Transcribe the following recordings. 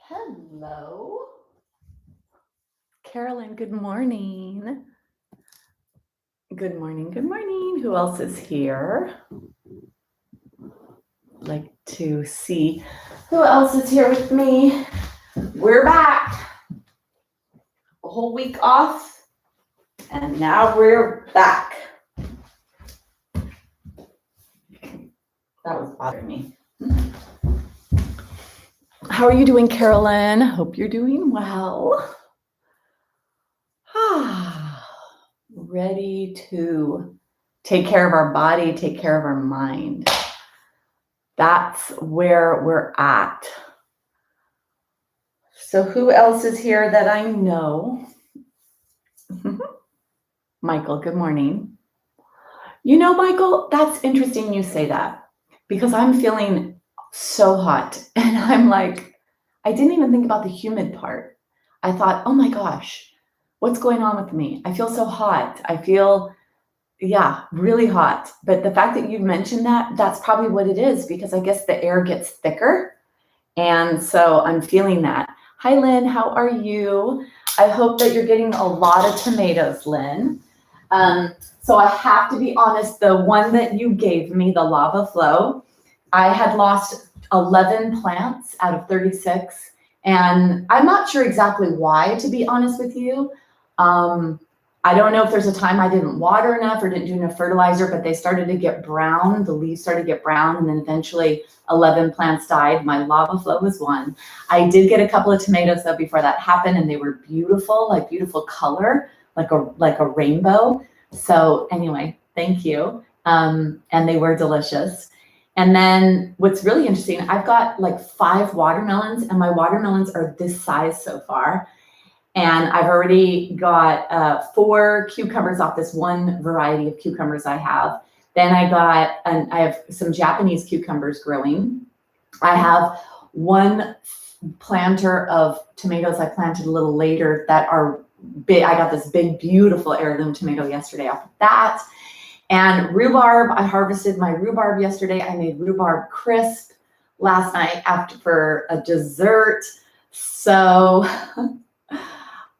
Hello. Carolyn, good morning. Good morning, good morning. Who else is here? I'd like to see who else is here with me. We're back. A whole week off, and now we're back. That was bothering me. How are you doing, Carolyn? Hope you're doing well. Ready to take care of our body, take care of our mind. That's where we're at. So who else is here that I know? Michael, good morning. You know, Michael, that's interesting you say that because I'm feeling so hot and I'm like, I didn't even think about the humid part. I thought, oh my gosh, what's going on with me? I feel so hot. I feel, really hot. But the fact that you mentioned that, that's probably what it is because I guess the air gets thicker. And so I'm feeling that. Hi, Lynn, how are you? I hope that you're getting a lot of tomatoes, Lynn. So I have to be honest, the one that you gave me, the lava flow, I had lost 11 plants out of 36. And I'm not sure exactly why, to be honest with you. I don't know if there's a time I didn't water enough or didn't do enough fertilizer, but they started to get brown. The leaves started to get brown, and then eventually 11 plants died. My lava flow was one. I did get a couple of tomatoes though before that happened, and they were beautiful, like beautiful color, like a rainbow. So anyway, thank you. And they were delicious. And then what's really interesting, I've got like 5 watermelons, and my watermelons are this size so far. And I've already got 4 cucumbers off this one variety of cucumbers I have. Then I have some Japanese cucumbers growing. I have one planter of tomatoes I planted a little later that are big. I got this big, beautiful heirloom tomato yesterday off of that. And rhubarb, I harvested my rhubarb yesterday. I made rhubarb crisp last night for a dessert. So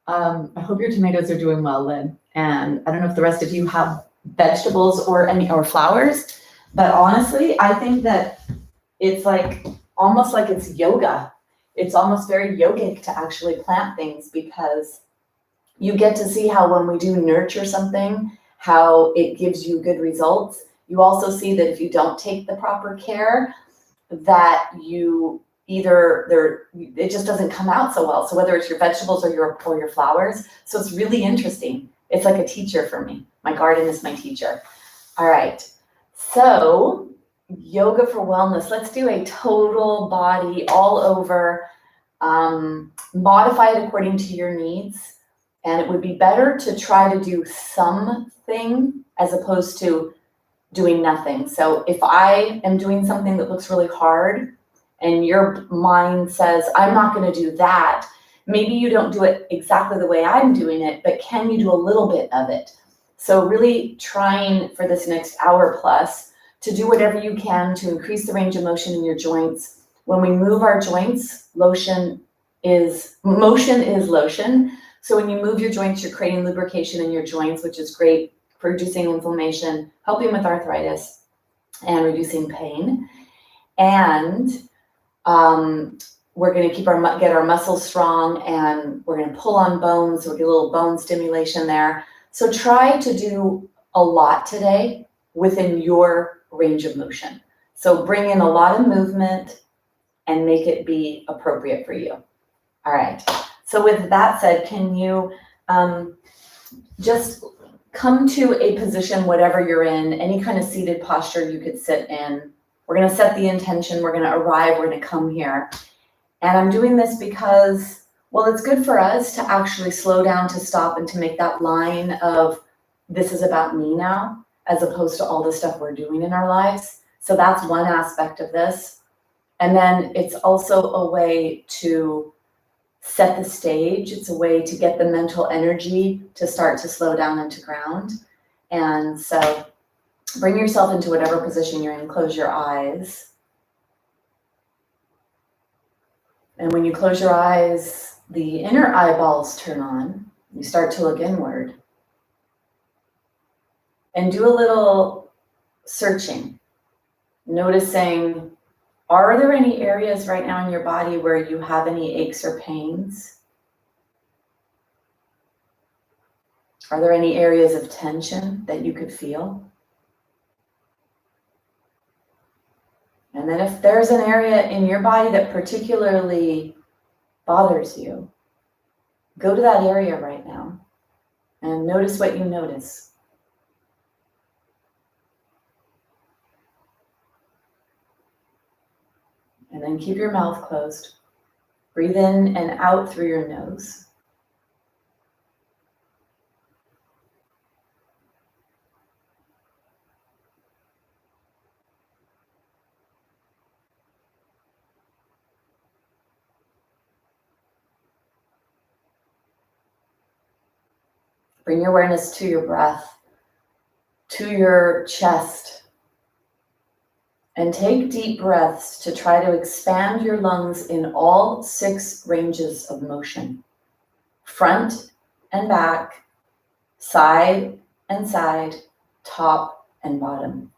I hope your tomatoes are doing well, Lynn. And I don't know if the rest of you have vegetables or flowers, but honestly, I think that it's like almost like it's yoga. It's almost very yogic to actually plant things because you get to see how when we do nurture something, how it gives you good results. You also see that if you don't take the proper care, that it just doesn't come out so well. So whether it's your vegetables or your flowers. So it's really interesting. It's like a teacher for me. My garden is my teacher. All right. So yoga for wellness. Let's do a total body all over. Modify it according to your needs. And it would be better to try to do something as opposed to doing nothing. So if I am doing something that looks really hard and your mind says, I'm not going to do that, maybe you don't do it exactly the way I'm doing it, but can you do a little bit of it? So really trying for this next hour plus to do whatever you can to increase the range of motion in your joints. When we move our joints, motion is lotion. So when you move your joints, you're creating lubrication in your joints, which is great for reducing inflammation, helping with arthritis, and reducing pain. And we're going to get our muscles strong, and we're going to pull on bones. So we'll get a little bone stimulation there. So try to do a lot today within your range of motion. So bring in a lot of movement and make it be appropriate for you. All right. So with that said, can you just come to a position, whatever you're in, any kind of seated posture you could sit in. We're going to set the intention. We're going to arrive. We're going to come here. And I'm doing this because, well, it's good for us to actually slow down, to stop, and to make that line of this is about me now, as opposed to all the stuff we're doing in our lives. So that's one aspect of this. And then it's also a way to set the stage. It's a way to get the mental energy to start to slow down and to ground. And so bring yourself into whatever position you're in. Close your eyes. And when you close your eyes, the inner eyeballs turn on. You start to look inward. And do a little searching, noticing, are there any areas right now in your body where you have any aches or pains? Are there any areas of tension that you could feel? And then if there's an area in your body that particularly bothers you, go to that area right now and notice what you notice. And then keep your mouth closed. Breathe in and out through your nose. Bring your awareness to your breath, to your chest, and take deep breaths to try to expand your lungs in all 6 ranges of motion. Front and back, side and side, top and bottom.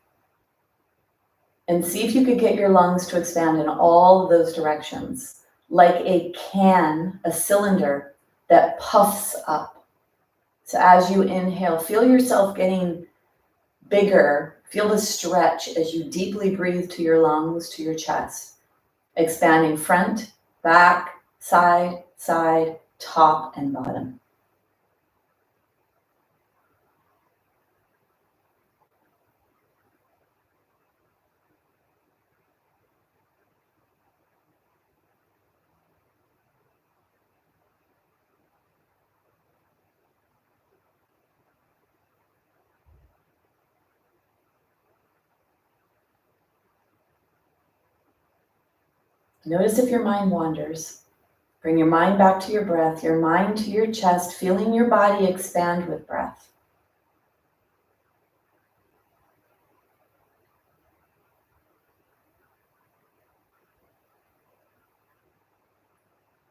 And see if you could get your lungs to expand in all of those directions, like a can, a cylinder that puffs up. So as you inhale, feel yourself getting bigger. Feel the stretch as you deeply breathe to your lungs, to your chest, expanding front, back, side, side, top, and bottom. Notice if your mind wanders. Bring your mind back to your breath, your mind to your chest, feeling your body expand with breath.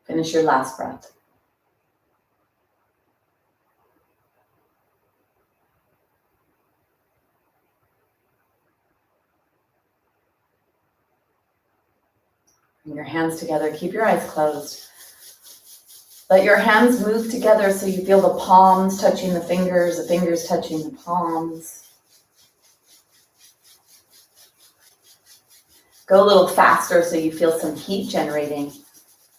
Finish your last breath. Bring your hands together. Keep your eyes closed. Let your hands move together so you feel the palms touching the fingers touching the palms. Go a little faster so you feel some heat generating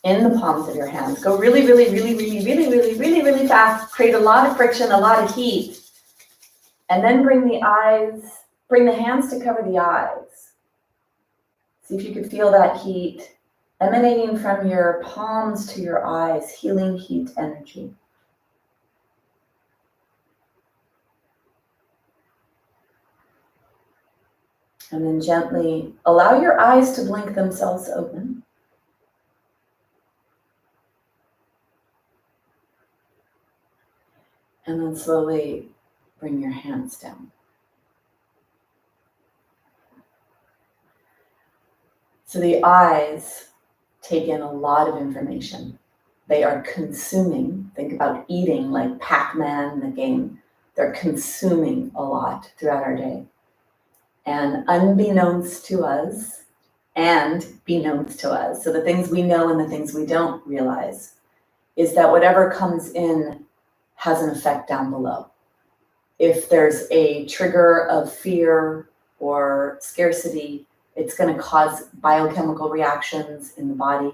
in the palms of your hands. Go really, really, really, really, really, really, really, really fast. Create a lot of friction, a lot of heat. And then bring the hands to cover the eyes. See if you could feel that heat emanating from your palms to your eyes, healing heat energy. And then gently allow your eyes to blink themselves open. And then slowly bring your hands down. So the eyes take in a lot of information. They are consuming, think about eating like Pac-Man, the game. They're consuming a lot throughout our day. And unbeknownst to us, and beknownst to us, so the things we know and the things we don't realize, is that whatever comes in has an effect down below. If there's a trigger of fear or scarcity, it's going to cause biochemical reactions in the body.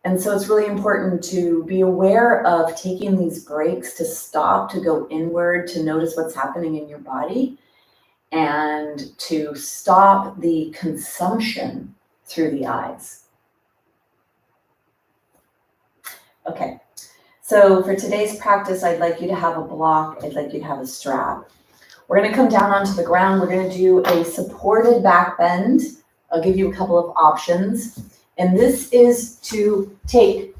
And so it's really important to be aware of taking these breaks to stop, to go inward, to notice what's happening in your body, and to stop the consumption through the eyes. Okay, so for today's practice, I'd like you to have a block. I'd like you to have a strap. We're going to come down onto the ground. We're going to do a supported back bend. I'll give you a couple of options. And this is to take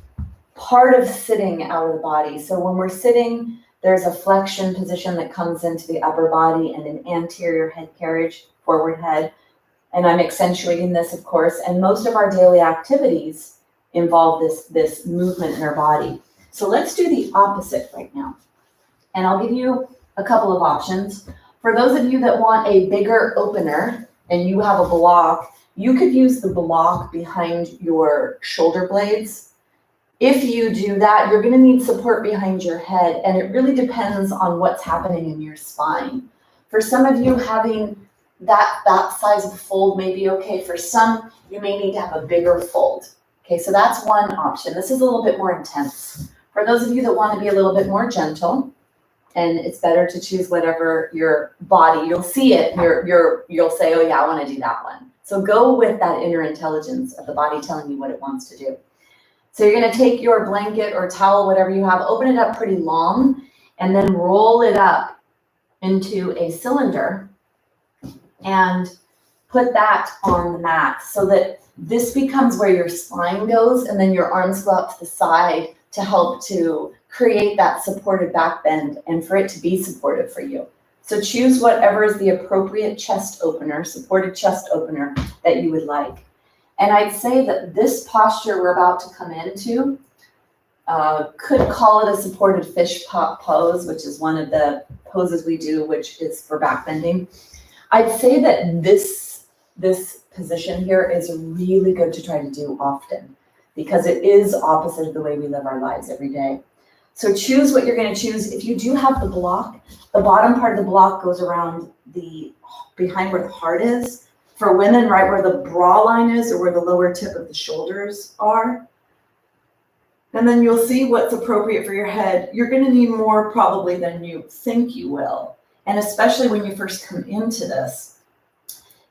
part of sitting out of the body. So when we're sitting, there's a flexion position that comes into the upper body and an anterior head carriage, forward head. And I'm accentuating this, of course. And most of our daily activities involve this movement in our body. So let's do the opposite right now. And I'll give you a couple of options. For those of you that want a bigger opener and you have a block, you could use the block behind your shoulder blades. If you do that, you're going to need support behind your head, and it really depends on what's happening in your spine. For some of you, having that size of fold may be okay. For some, you may need to have a bigger fold. Okay, so that's one option. This is a little bit more intense. For those of you that want to be a little bit more gentle, and it's better to choose whatever your body, you'll see it, you'll say, oh yeah, I want to do that one. So go with that inner intelligence of the body telling you what it wants to do. So you're going to take your blanket or towel, whatever you have, open it up pretty long, and then roll it up into a cylinder and put that on the mat so that this becomes where your spine goes, and then your arms go out to the side to help to create that supported back bend and for it to be supportive for you. So choose whatever is the appropriate chest opener, supported chest opener that you would like. And I'd say that this posture we're about to come into, could call it a supported fish pose, which is one of the poses we do, which is for back bending. I'd say that this position here is really good to try to do often because it is opposite of the way we live our lives every day. So choose what you're going to choose. If you do have the block, the bottom part of the block goes around behind where the heart is. For women, right where the bra line is or where the lower tip of the shoulders are. And then you'll see what's appropriate for your head. You're going to need more probably than you think you will. And especially when you first come into this,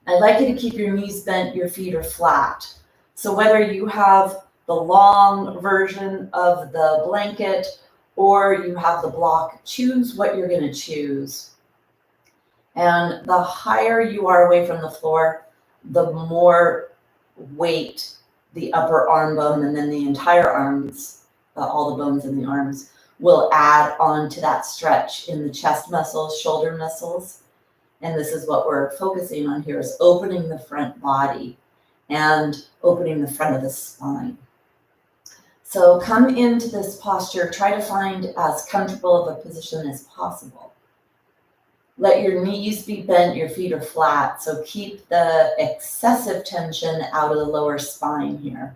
I'd like you to keep your knees bent, your feet are flat. So whether you have the long version of the blanket or you have the block, choose what you're going to choose. And the higher you are away from the floor, the more weight the upper arm bone and then the entire arms, all the bones in the arms, will add on to that stretch in the chest muscles, shoulder muscles. And this is what we're focusing on here, is opening the front body and opening the front of the spine. So come into this posture, try to find as comfortable of a position as possible. Let your knees be bent, your feet are flat. So keep the excessive tension out of the lower spine here.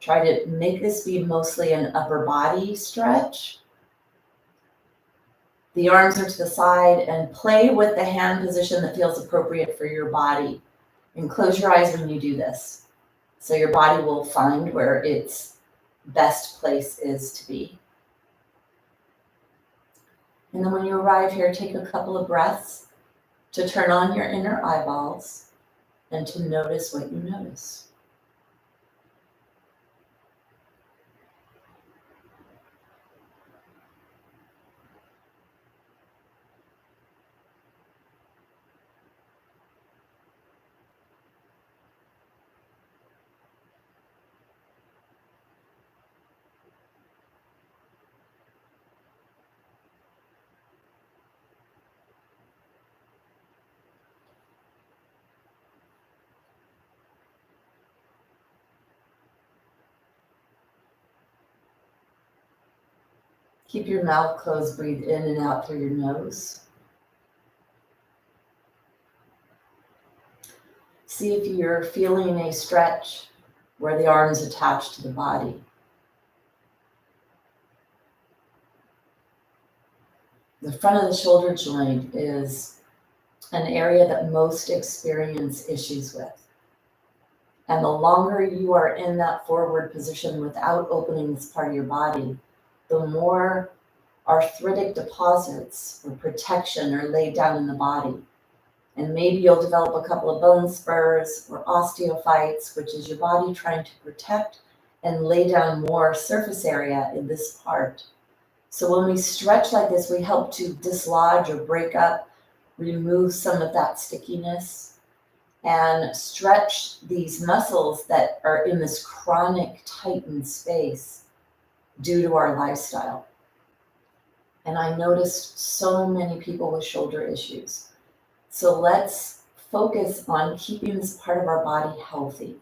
Try to make this be mostly an upper body stretch. The arms are to the side and play with the hand position that feels appropriate for your body. And close your eyes when you do this. So your body will find where its best place is to be. And then when you arrive here, take a couple of breaths to turn on your inner eyeballs and to notice what you notice. Keep your mouth closed, breathe in and out through your nose. See if you're feeling a stretch where the arms attach to the body. The front of the shoulder joint is an area that most experience issues with. And the longer you are in that forward position without opening this part of your body, the more arthritic deposits or protection are laid down in the body. And maybe you'll develop a couple of bone spurs or osteophytes, which is your body trying to protect and lay down more surface area in this part. So when we stretch like this, we help to dislodge or break up, remove some of that stickiness, and stretch these muscles that are in this chronic tightened space due to our lifestyle. And I noticed so many people with shoulder issues. So let's focus on keeping this part of our body healthy.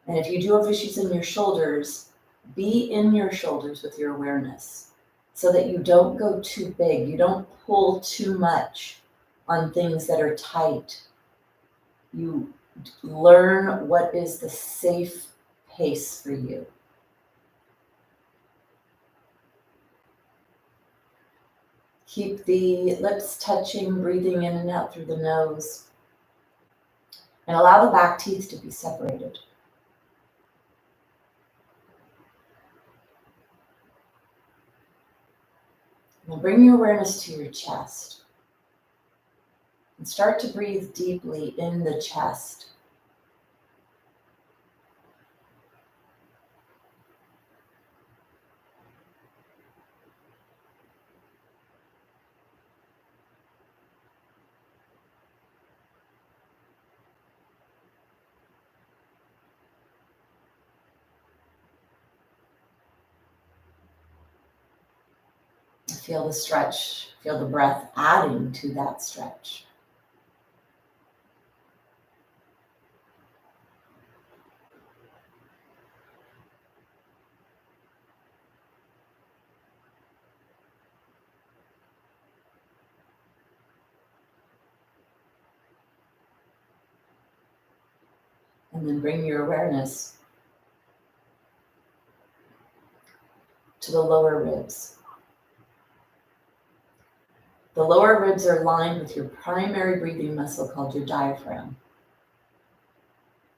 And if you do have issues in your shoulders, be in your shoulders with your awareness so that you don't go too big. You don't pull too much on things that are tight. You learn what is the safe pace for you. Keep the lips touching, breathing in and out through the nose. And allow the back teeth to be separated. Now bring your awareness to your chest. And start to breathe deeply in the chest. Feel the stretch, feel the breath adding to that stretch. And then bring your awareness to the lower ribs. The lower ribs are lined with your primary breathing muscle called your diaphragm.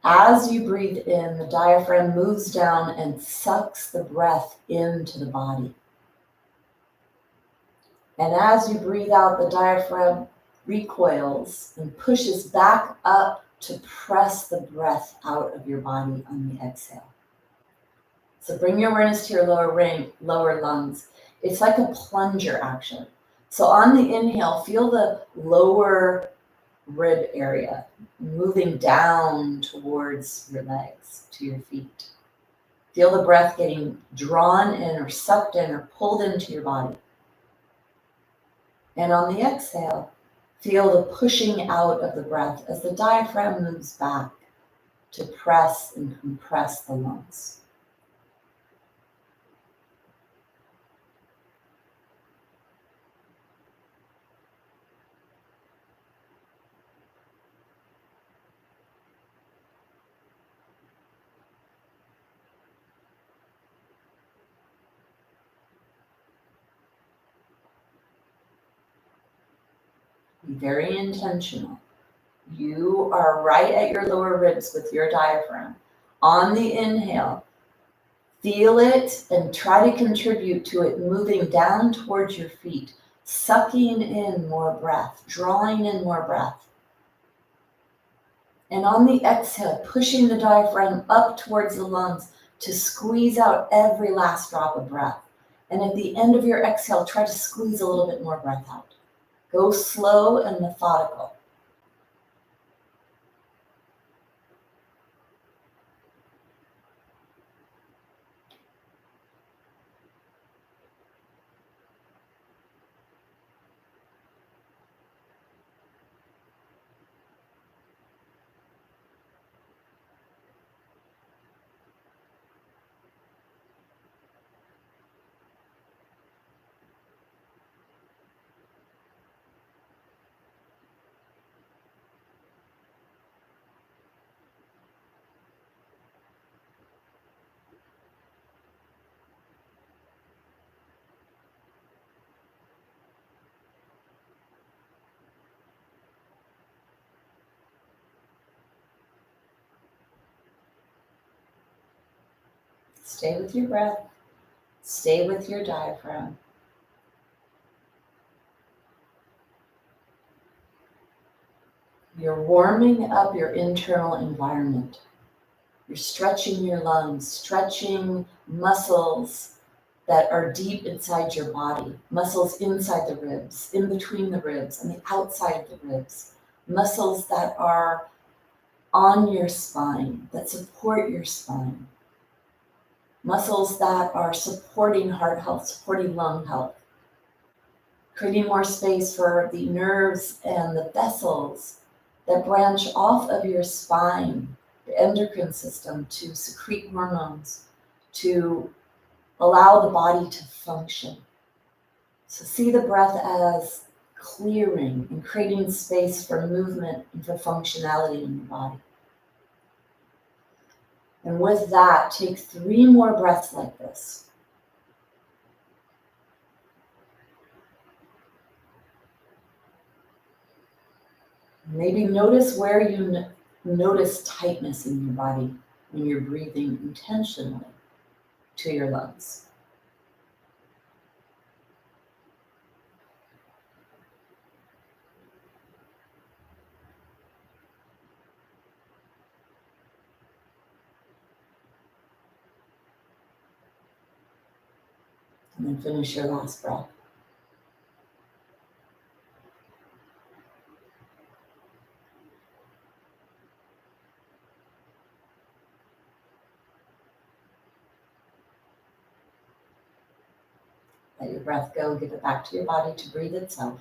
As you breathe in, the diaphragm moves down and sucks the breath into the body. And as you breathe out, the diaphragm recoils and pushes back up to press the breath out of your body on the exhale. So bring your awareness to your lower lungs. It's like a plunger action. So on the inhale, feel the lower rib area moving down towards your legs, to your feet. Feel the breath getting drawn in or sucked in or pulled into your body. And on the exhale, feel the pushing out of the breath as the diaphragm moves back to press and compress the lungs. Be very intentional. You are right at your lower ribs with your diaphragm. On the inhale, feel it and try to contribute to it moving down towards your feet, sucking in more breath, drawing in more breath. And on the exhale, pushing the diaphragm up towards the lungs to squeeze out every last drop of breath. And at the end of your exhale, try to squeeze a little bit more breath out. Go slow and methodical. Stay with your breath. Stay with your diaphragm. You're warming up your internal environment. You're stretching your lungs, stretching muscles that are deep inside your body, muscles inside the ribs, in between the ribs, and the outside of the ribs, muscles that are on your spine, that support your spine, muscles that are supporting heart health, supporting lung health, creating more space for the nerves and the vessels that branch off of your spine the endocrine system to secrete hormones, to allow the body to function. So see the breath as clearing and creating space for movement and for functionality in your body. And with that, take 3 more breaths like this. Maybe notice where you notice tightness in your body when you're breathing intentionally to your lungs. And then finish your last breath. Let your breath go, give it back to your body to breathe itself.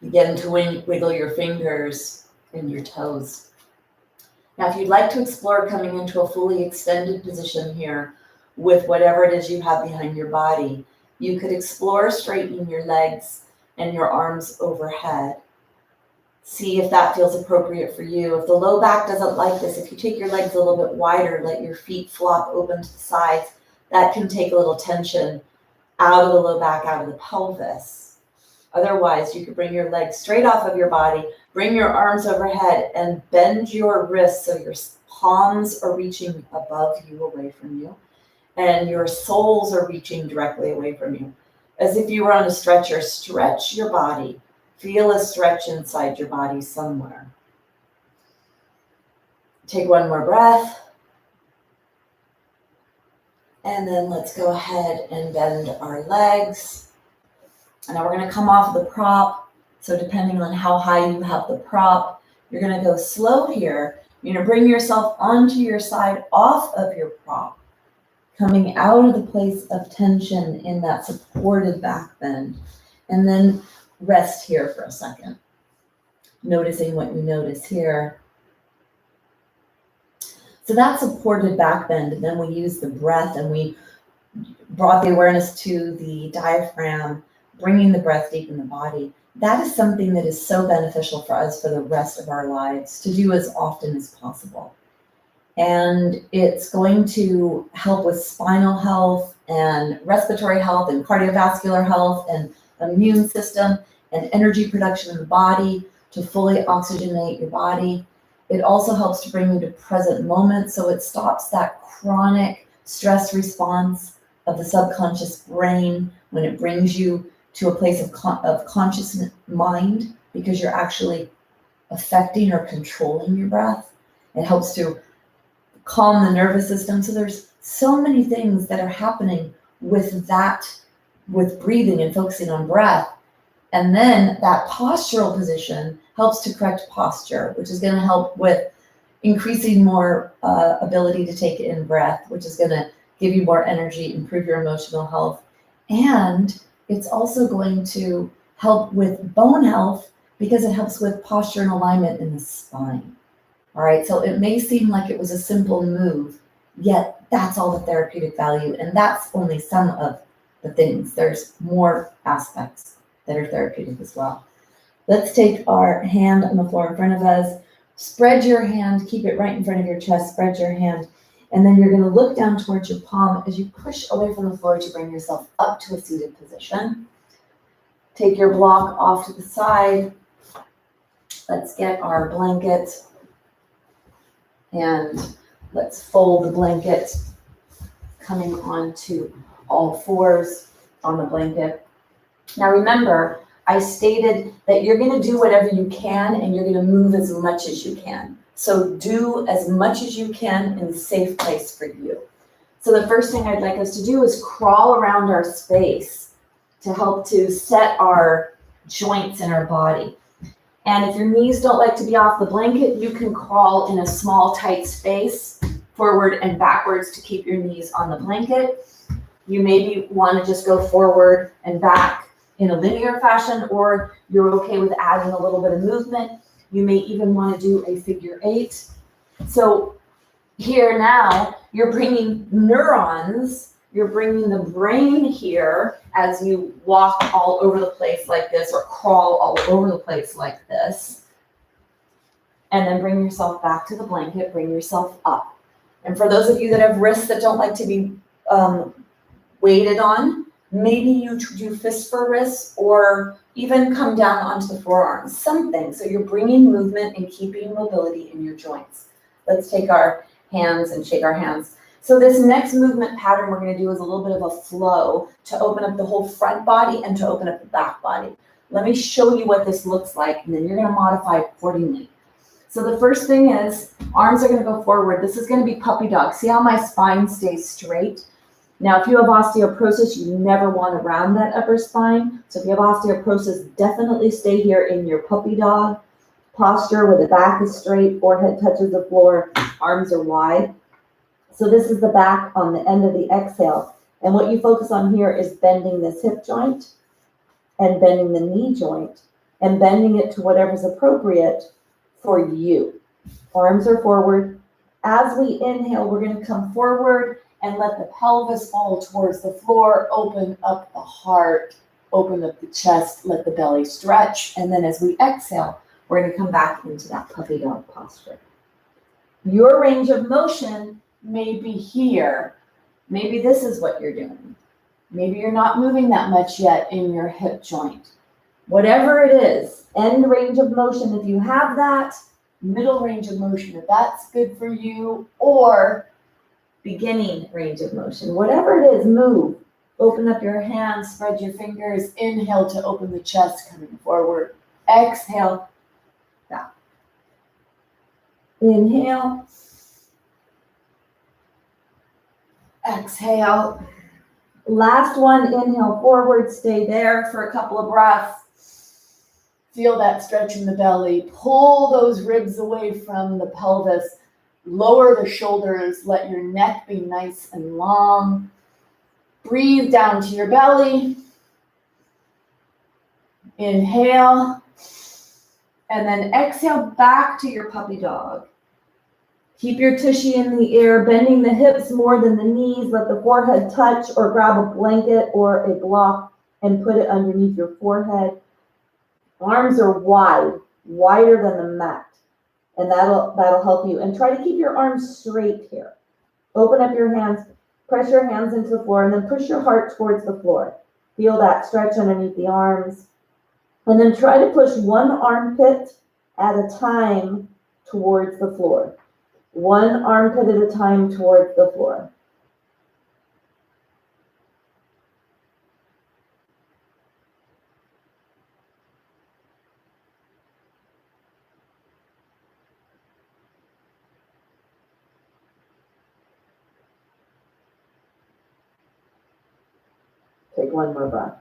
Begin to wiggle your fingers and your toes. Now, if you'd like to explore coming into a fully extended position here with whatever it is you have behind your body, you could explore straightening your legs and your arms overhead. See if that feels appropriate for you. If the low back doesn't like this, if you take your legs a little bit wider, let your feet flop open to the sides, that can take a little tension out of the low back, out of the pelvis. Otherwise, you could bring your legs straight off of your body, bring your arms overhead, and bend your wrists so your palms are reaching above you, away from you, and your soles are reaching directly away from you. As if you were on a stretcher, stretch your body. Feel a stretch inside your body somewhere. Take 1 more breath. And then let's go ahead and bend our legs. And now we're going to come off the prop. So depending on how high you have the prop, you're going to go slow here. You're going to bring yourself onto your side off of your prop, coming out of the place of tension in that supported back bend. And then rest here for a second, noticing what you notice here. So that supported back bend, and then we use the breath and we brought the awareness to the diaphragm, bringing the breath deep in the body. That is something that is so beneficial for us for the rest of our lives to do as often as possible. And it's going to help with spinal health and respiratory health and cardiovascular health and immune system and energy production in the body to fully oxygenate your body. It also helps to bring you to present moment, so it stops that chronic stress response of the subconscious brain when it brings you to a place of conscious mind, because you're actually affecting or controlling your breath. It helps to calm the nervous system. So there's so many things that are happening with that, with breathing and focusing on breath. And then that postural position helps to correct posture, which is going to help with increasing more ability to take in breath, which is going to give you more energy, improve your emotional health. And it's also going to help with bone health because it helps with posture and alignment in the spine. All right, so it may seem like it was a simple move, yet that's all the therapeutic value. And that's only some of the things. There's more aspects that are therapeutic as well. Let's take our hand on the floor in front of us. Spread your hand, keep it right in front of your chest, spread your hand. And then you're going to look down towards your palm as you push away from the floor to bring yourself up to a seated position. Take your block off to the side. Let's get our blanket and let's fold the blanket, coming onto all fours on the blanket. Now remember, I stated that you're going to do whatever you can and you're going to move as much as you can. So do as much as you can in a safe place for you. So the first thing I'd like us to do is crawl around our space to help to set our joints in our body. And if your knees don't like to be off the blanket, you can crawl in a small, tight space, forward and backwards to keep your knees on the blanket. You maybe want to just go forward and back in a linear fashion, or you're okay with adding a little bit of movement. You may even want to do a figure 8. So here now, you're bringing neurons, you're bringing the brain here as you walk all over the place like this or crawl all over the place like this. And then bring yourself back to the blanket, bring yourself up. And for those of you that have wrists that don't like to be weighted on, maybe you do fist for wrists or even come down onto the forearms, something. So you're bringing movement and keeping mobility in your joints. Let's take our hands and shake our hands. So this next movement pattern we're going to do is a little bit of a flow to open up the whole front body and to open up the back body. Let me show you what this looks like, and then you're going to modify accordingly. So the first thing is arms are going to go forward. This is going to be puppy dog. See how my spine stays straight? Now, if you have osteoporosis, you never want to round that upper spine. So if you have osteoporosis, definitely stay here in your puppy dog posture where the back is straight, forehead touches the floor, arms are wide. So this is the back on the end of the exhale. And what you focus on here is bending this hip joint and bending the knee joint and bending it to whatever's appropriate for you. Arms are forward. As we inhale, we're going to come forward and let the pelvis fall towards the floor, open up the heart, open up the chest, let the belly stretch. And then as we exhale, we're going to come back into that puppy dog posture. Your range of motion may be here. Maybe this is what you're doing. Maybe you're not moving that much yet in your hip joint. Whatever it is, end range of motion, if you have that, middle range of motion, if that's good for you, or beginning range of motion. Whatever it is, move. Open up your hands, spread your fingers. Inhale to open the chest, coming forward. Exhale, down. Inhale. Exhale. Last one, inhale forward, stay there for a couple of breaths. Feel that stretch in the belly. Pull those ribs away from the pelvis. Lower the shoulders. Let your neck be nice and long. Breathe down to your belly. Inhale. And then exhale back to your puppy dog. Keep your tushy in the air, bending the hips more than the knees. Let the forehead touch or grab a blanket or a block and put it underneath your forehead. Arms are wide, wider than the mat. And that'll help you. And try to keep your arms straight here. Open up your hands, press your hands into the floor, and then push your heart towards the floor. Feel that stretch underneath the arms. And then try to push one armpit at a time towards the floor. One armpit at a time towards the floor. Take one more breath.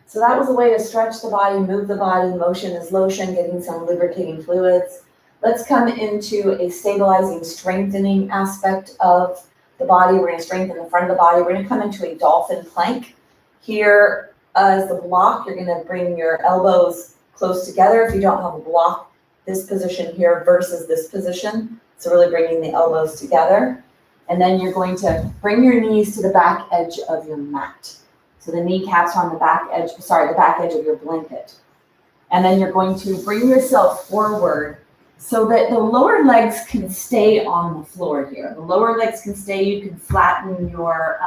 So that was a way to stretch the body, move the body. Motion is lotion, getting some lubricating fluids. Let's come into a stabilizing, strengthening aspect of the body. We're going to strengthen the front of the body. We're going to come into a dolphin plank. Here is the block. You're going to bring your elbows close together. If you don't have a block, this position here versus this position. So really bringing the elbows together. And then you're going to bring your knees to the back edge of your mat. So the kneecaps are on the back edge, the back edge of your blanket. And then you're going to bring yourself forward so that the lower legs can stay on the floor here. The lower legs can stay. You can flatten your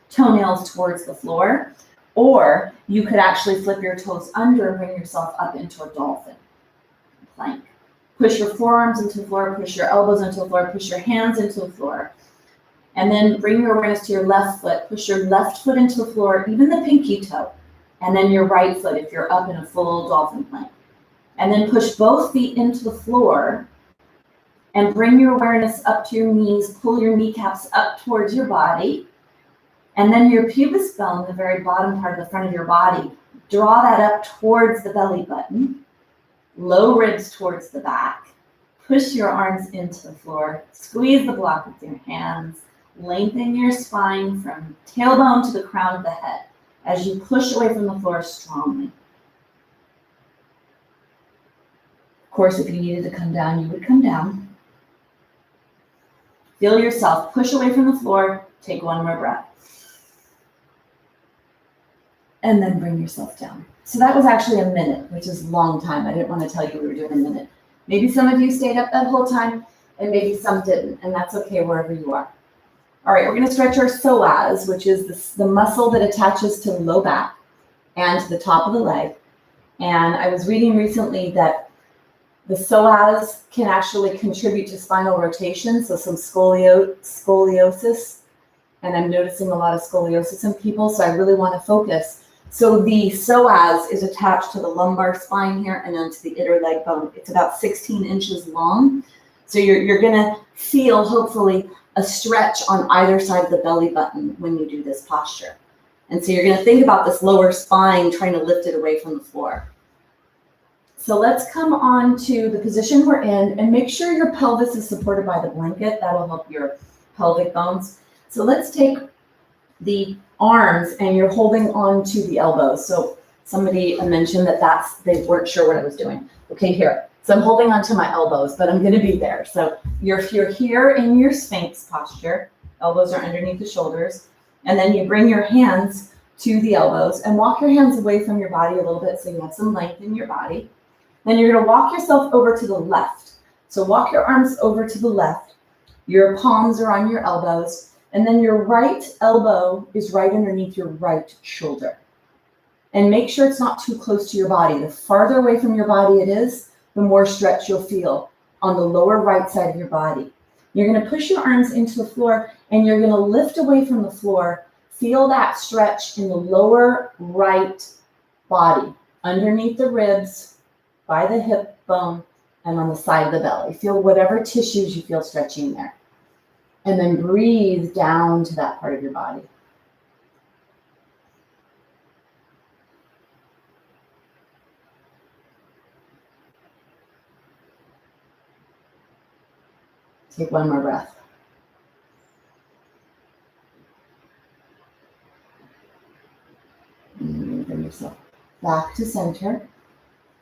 toenails towards the floor, or you could actually flip your toes under and bring yourself up into a dolphin plank. Push your forearms into the floor, push your elbows into the floor, push your hands into the floor. And then bring your awareness to your left foot. Push your left foot into the floor, even the pinky toe. And then your right foot if you're up in a full dolphin plank. And then push both feet into the floor and bring your awareness up to your knees. Pull your kneecaps up towards your body. And then your pubic bone, the very bottom part of the front of your body, draw that up towards the belly button. Low ribs towards the back. Push your arms into the floor. Squeeze the block with your hands. Lengthen your spine from tailbone to the crown of the head. as you push away from the floor strongly. Of course, if you needed to come down, you would come down. Feel yourself push away from the floor. Take one more breath. And then bring yourself down. So that was actually a minute, which is a long time. I didn't want to tell you we were doing a minute. Maybe some of you stayed up that whole time, and maybe some didn't, and that's okay wherever you are. All right, we're going to stretch our psoas, which is the muscle that attaches to the low back and to the top of the leg. And I was reading recently that the psoas can actually contribute to spinal rotation, so some scoliosis. And I'm noticing a lot of scoliosis in people, so I really want to focus. So the psoas is attached to the lumbar spine here and onto the inner leg bone. It's about 16 inches long. So you're going to feel, hopefully, a stretch on either side of the belly button when you do this posture. And so you're going to think about this lower spine, trying to lift it away from the floor. So let's come on to the position we're in and make sure your pelvis is supported by the blanket. That'll help your pelvic bones. So let's take the arms and you're holding on to the elbows. So somebody mentioned that they weren't sure what I was doing. Okay, here. So I'm holding onto my elbows, but I'm going to be there. So you're here in your Sphinx posture. Elbows are underneath the shoulders. And then you bring your hands to the elbows and walk your hands away from your body a little bit so you have some length in your body. Then you're going to walk yourself over to the left. So walk your arms over to the left. Your palms are on your elbows. And then your right elbow is right underneath your right shoulder. And make sure it's not too close to your body. The farther away from your body it is, the more stretch you'll feel on the lower right side of your body. You're going to push your arms into the floor and you're going to lift away from the floor. Feel that stretch in the lower right body, underneath the ribs, by the hip bone, and on the side of the belly. Feel whatever tissues you feel stretching there. And then breathe down to that part of your body. Take one more breath. And bring yourself back to center.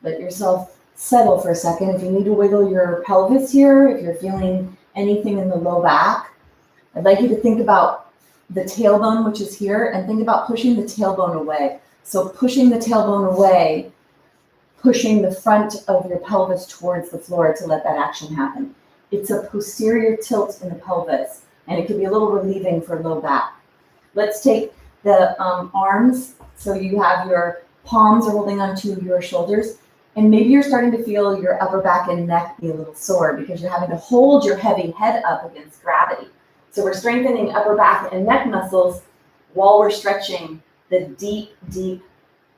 Let yourself settle for a second. If you need to wiggle your pelvis here, if you're feeling anything in the low back, I'd like you to think about the tailbone, which is here, and think about pushing the tailbone away. So pushing the tailbone away, pushing the front of your pelvis towards the floor to let that action happen. It's a posterior tilt in the pelvis, and it can be a little relieving for low back. Let's take the arms. So you have your palms are holding onto your shoulders, and maybe you're starting to feel your upper back and neck be a little sore because you're having to hold your heavy head up against gravity. So we're strengthening upper back and neck muscles while we're stretching the deep, deep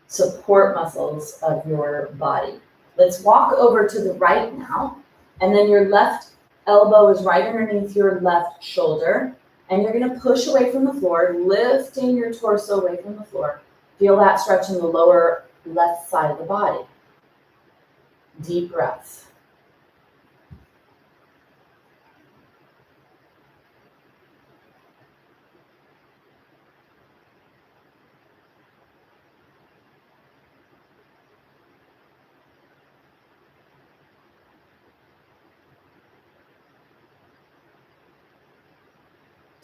support muscles of your body. Let's walk over to the right now, and then your left elbow is right underneath your left shoulder, and you're going to push away from the floor, lifting your torso away from the floor. Feel that stretch in the lower left side of the body. Deep breaths.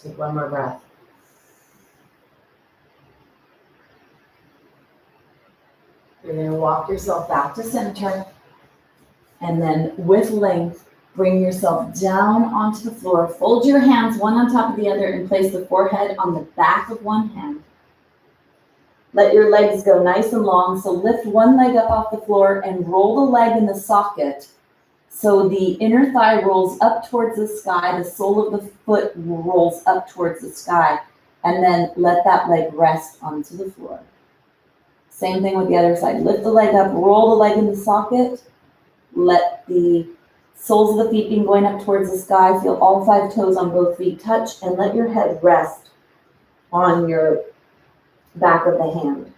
Take one more breath. You're going to walk yourself back to center, and then with length, bring yourself down onto the floor. Fold your hands one on top of the other and place the forehead on the back of one hand. Let your legs go nice and long, so lift one leg up off the floor and roll the leg in the socket. So the inner thigh rolls up towards the sky, the sole of the foot rolls up towards the sky, and then let that leg rest onto the floor. Same thing with the other side. Lift the leg up, roll the leg in the socket, let the soles of the feet be going up towards the sky, feel all 5 toes on both feet touch, and let your head rest on your back of the hand.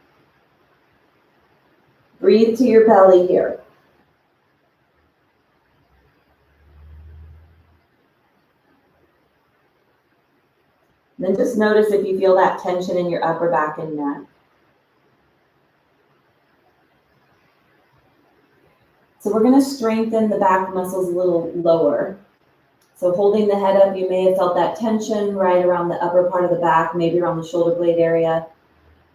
Breathe to your belly here. Then just notice if you feel that tension in your upper back and neck. So we're gonna strengthen the back muscles a little lower. So holding the head up, you may have felt that tension right around the upper part of the back, maybe around the shoulder blade area.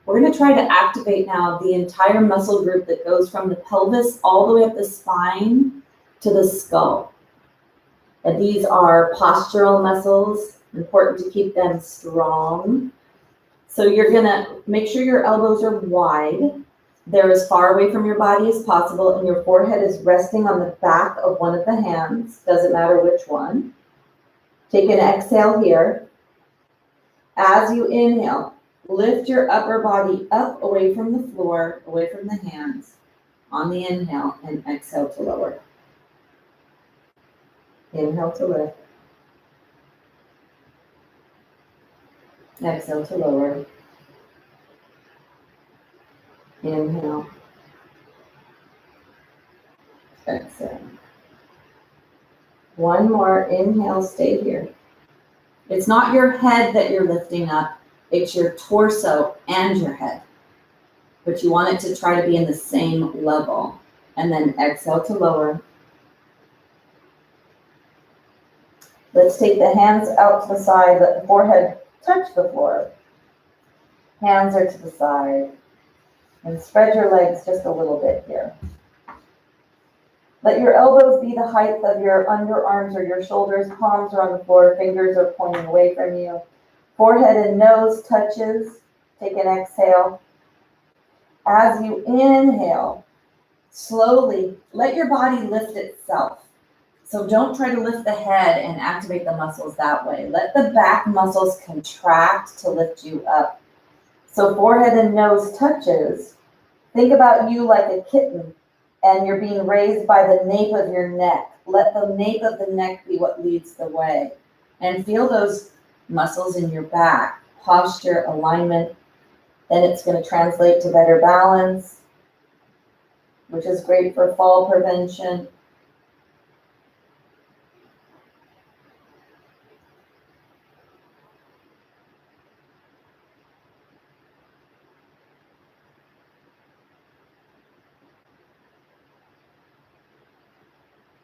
We're gonna try to activate now the entire muscle group that goes from the pelvis all the way up the spine to the skull. And these are postural muscles, important to keep them strong. So you're gonna make sure your elbows are wide. They're as far away from your body as possible, and your forehead is resting on the back of one of the hands, doesn't matter which one. Take an exhale here. As you inhale, lift your upper body up away from the floor, away from the hands on the inhale, and exhale to lower. Inhale to lift. Exhale to lower. Inhale. Exhale. One more. Inhale, stay here. It's not your head that you're lifting up, it's your torso and your head. But you want it to try to be in the same level. And then exhale to lower. Let's take the hands out to the side, let the forehead touch the floor. Hands are to the side. And spread your legs just a little bit here. Let your elbows be the height of your underarms or your shoulders. Palms are on the floor, fingers are pointing away from you. Forehead and nose touches. Take an exhale. As you inhale, slowly let your body lift itself. So don't try to lift the head and activate the muscles that way. Let the back muscles contract to lift you up. So forehead and nose touches. Think about you like a kitten and you're being raised by the nape of your neck. Let the nape of the neck be what leads the way. And feel those muscles in your back, posture, alignment. Then it's going to translate to better balance, which is great for fall prevention.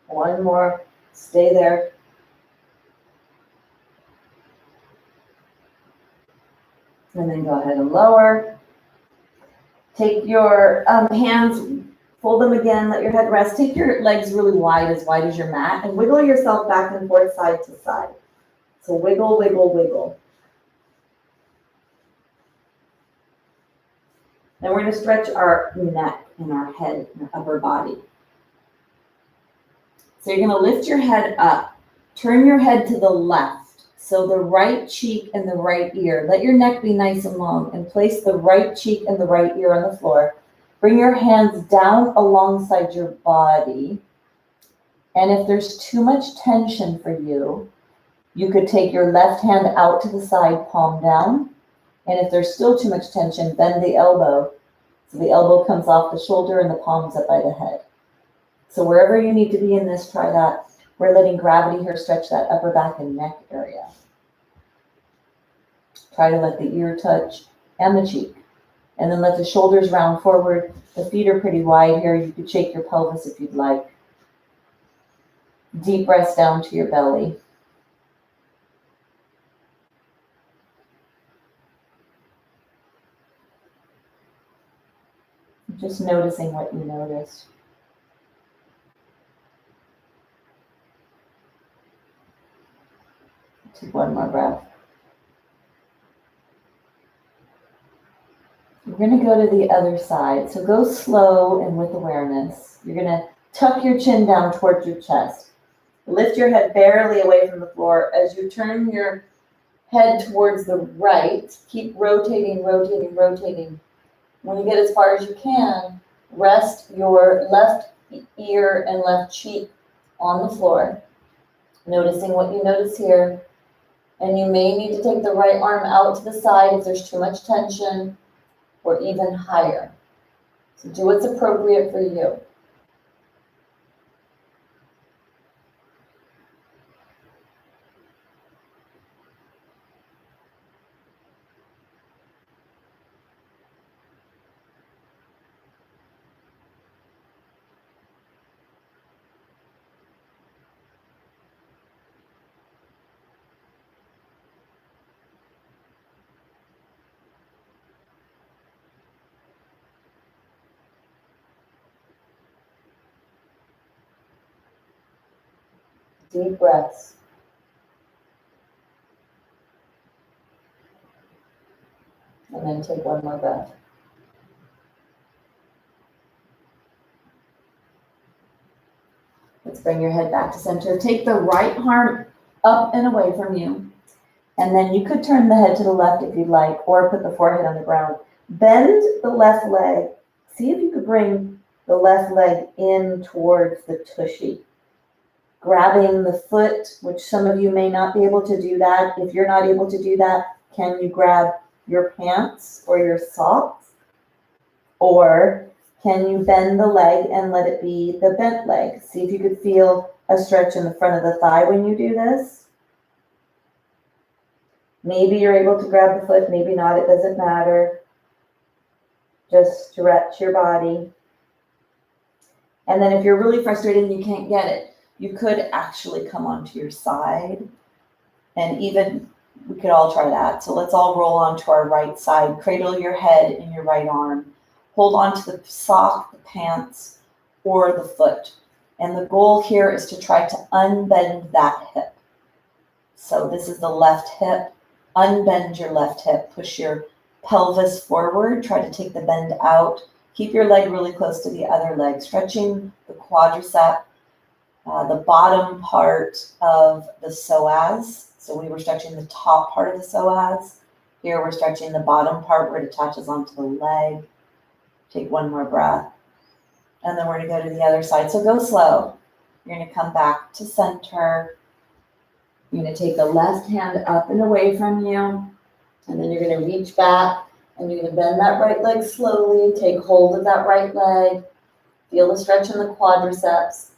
One more, stay there. And then go ahead and lower. Take your hands, fold them again, let your head rest. Take your legs really wide as your mat, and wiggle yourself back and forth side to side. So wiggle, wiggle, wiggle. Then we're going to stretch our neck and our head and our upper body. So you're going to lift your head up. Turn your head to the left. So the right cheek and the right ear. Let your neck be nice and long and place the right cheek and the right ear on the floor. Bring your hands down alongside your body. And if there's too much tension for you, you could take your left hand out to the side, palm down. And if there's still too much tension, bend the elbow. So the elbow comes off the shoulder and the palm's up by the head. So wherever you need to be in this, try that. We're letting gravity here stretch that upper back and neck area. Try to let the ear touch and the cheek. And then let the shoulders round forward. The feet are pretty wide here. You could shake your pelvis if you'd like. Deep rest down to your belly. Just noticing what you notice. Take one more breath. We're going to go to the other side. So go slow and with awareness. You're going to tuck your chin down towards your chest. Lift your head barely away from the floor. As you turn your head towards the right, keep rotating, rotating, rotating. When you get as far as you can, rest your left ear and left cheek on the floor. Noticing what you notice here. And you may need to take the right arm out to the side if there's too much tension, or even higher. So do what's appropriate for you. Deep breaths. And then take one more breath. Let's bring your head back to center. Take the right arm up and away from you. And then you could turn the head to the left if you'd like, or put the forehead on the ground. Bend the left leg. See if you could bring the left leg in towards the tushy. Grabbing the foot, which some of you may not be able to do that. If you're not able to do that, can you grab your pants or your socks? Or can you bend the leg and let it be the bent leg? See if you could feel a stretch in the front of the thigh when you do this. Maybe you're able to grab the foot, maybe not, it doesn't matter. Just stretch your body. And then if you're really frustrated and you can't get it, you could actually come onto your side. And even, we could all try that. So let's all roll onto our right side. Cradle your head in your right arm. Hold on to the sock, the pants, or the foot. And the goal here is to try to unbend that hip. So this is the left hip. Unbend your left hip. Push your pelvis forward. Try to take the bend out. Keep your leg really close to the other leg. Stretching the quadricep, the bottom part of the psoas. So we were stretching the top part of the psoas. Here we're stretching the bottom part where it attaches onto the leg. Take one more breath. And then we're going to go to the other side. So go slow. You're going to come back to center. You're going to take the left hand up and away from you. And then you're going to reach back and you're going to bend that right leg slowly. Take hold of that right leg. Feel the stretch in the quadriceps.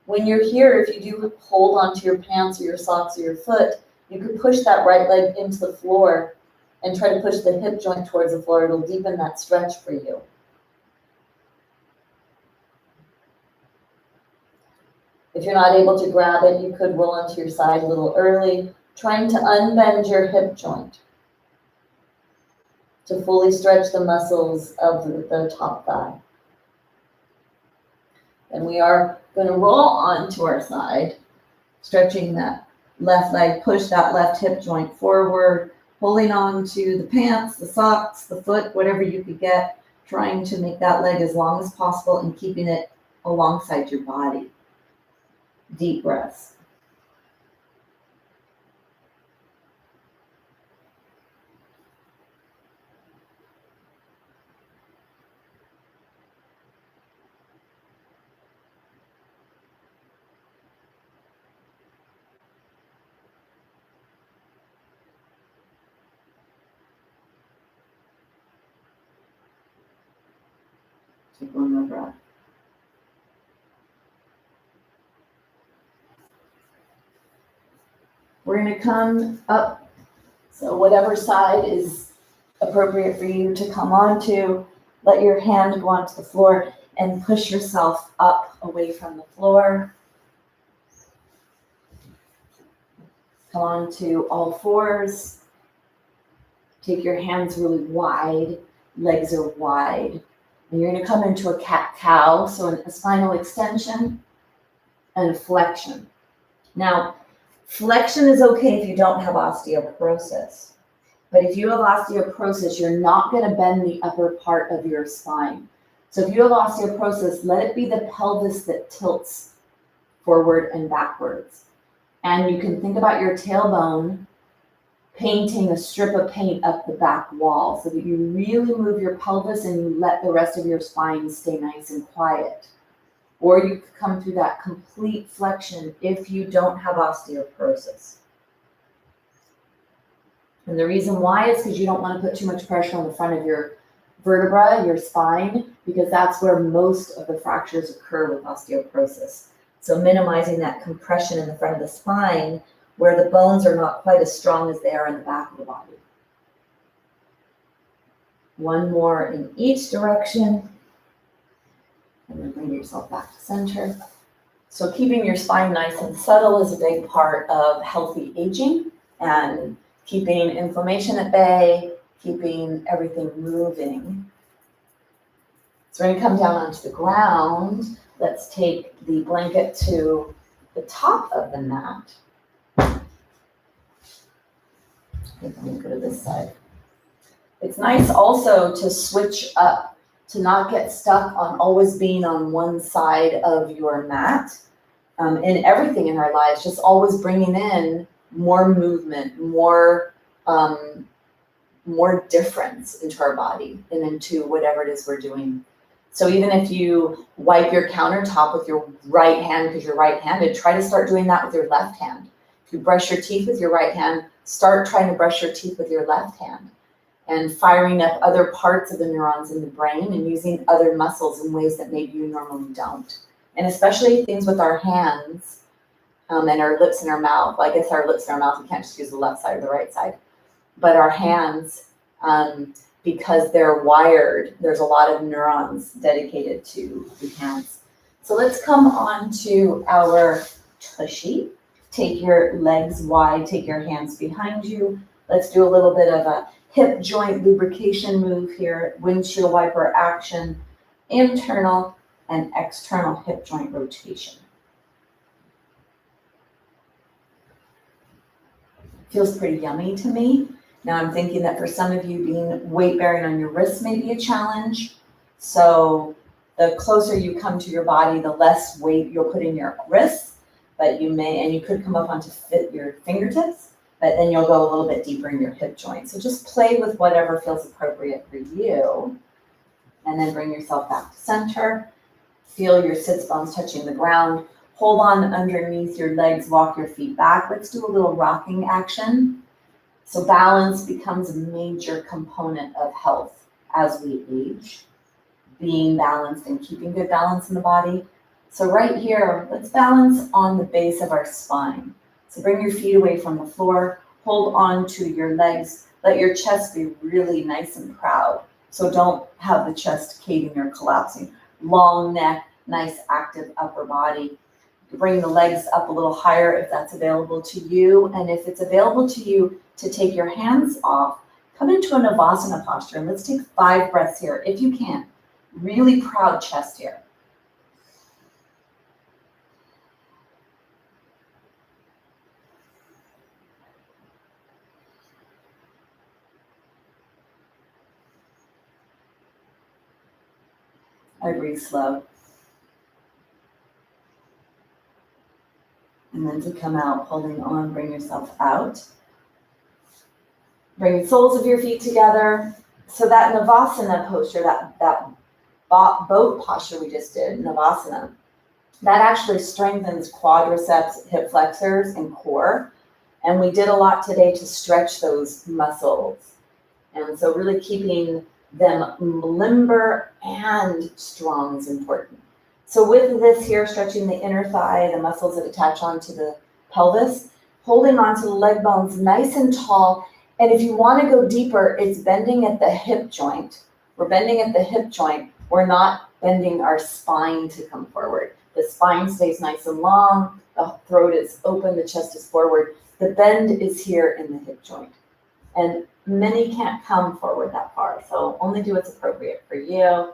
When you're here, if you do hold onto your pants or your socks or your foot, you could push that right leg into the floor and try to push the hip joint towards the floor. It'll deepen that stretch for you. If you're not able to grab it, you could roll onto your side a little early, trying to unbend your hip joint to fully stretch the muscles of the top thigh. And we are going to roll onto our side, stretching that left leg, push that left hip joint forward, holding on to the pants, the socks, the foot, whatever you could get, trying to make that leg as long as possible and keeping it alongside your body. Deep breaths. Take one more breath. We're going to come up, so whatever side is appropriate for you to come onto, let your hand go onto the floor and push yourself up away from the floor. Come onto all fours. Take your hands really wide, legs are wide. And you're going to come into a cat-cow, so a spinal extension and a flexion. Now, flexion is okay if you don't have osteoporosis. But if you have osteoporosis, you're not going to bend the upper part of your spine. So if you have osteoporosis, let it be the pelvis that tilts forward and backwards. And you can think about your tailbone painting a strip of paint up the back wall so that you really move your pelvis and you let the rest of your spine stay nice and quiet. Or you could come through that complete flexion if you don't have osteoporosis. And the reason why is because you don't want to put too much pressure on the front of your vertebra, your spine, because that's where most of the fractures occur with osteoporosis. So minimizing that compression in the front of the spine where the bones are not quite as strong as they are in the back of the body. One more in each direction. And then bring yourself back to center. So keeping your spine nice and subtle is a big part of healthy aging and keeping inflammation at bay, keeping everything moving. So we're going to come down onto the ground. Let's take the blanket to the top of the mat. Let me go to this side. It's nice also to switch up, to not get stuck on always being on one side of your mat. In everything in our lives, just always bringing in more movement, more difference into our body and into whatever it is we're doing. So even if you wipe your countertop with your right hand because you're right-handed, try to start doing that with your left hand. If you brush your teeth with your right hand, start trying to brush your teeth with your left hand, and firing up other parts of the neurons in the brain and using other muscles in ways that maybe you normally don't. And especially things with our hands and our lips and our mouth. Well, I guess our lips and our mouth, we can't just use the left side or the right side. But our hands, because they're wired, there's a lot of neurons dedicated to the hands. So let's come on to our tushy. Take your legs wide, take your hands behind you. Let's do a little bit of a hip joint lubrication move here, windshield wiper action, internal and external hip joint rotation. Feels pretty yummy to me. Now I'm thinking that for some of you, being weight bearing on your wrists may be a challenge. So the closer you come to your body, the less weight you'll put in your wrists, but you may, and you could come up onto fit your fingertips, but then you'll go a little bit deeper in your hip joint. So just play with whatever feels appropriate for you. And then bring yourself back to center. Feel your sits bones touching the ground. Hold on underneath your legs, walk your feet back. Let's do a little rocking action. So balance becomes a major component of health as we age. Being balanced and keeping good balance in the body. So right here, let's balance on the base of our spine. So bring your feet away from the floor. Hold on to your legs. Let your chest be really nice and proud. So don't have the chest caving or collapsing. Long neck, nice active upper body. Bring the legs up a little higher if that's available to you. And if it's available to you to take your hands off, come into a Navasana posture. And let's take 5 breaths here if you can. Really proud chest here. I breathe slow. And then to come out, holding on, bring yourself out. Bring the soles of your feet together. So that Navasana posture, that boat posture we just did, Navasana, that actually strengthens quadriceps, hip flexors, and core. And we did a lot today to stretch those muscles. And so really keeping them limber and strong is important. So with this here, stretching the inner thigh, the muscles that attach onto the pelvis, holding onto the leg bones nice and tall. And if you want to go deeper, it's bending at the hip joint. We're bending at the hip joint. We're not bending our spine to come forward. The spine stays nice and long. The throat is open. The chest is forward. The bend is here in the hip joint. And many can't come forward that far. So only do what's appropriate for you.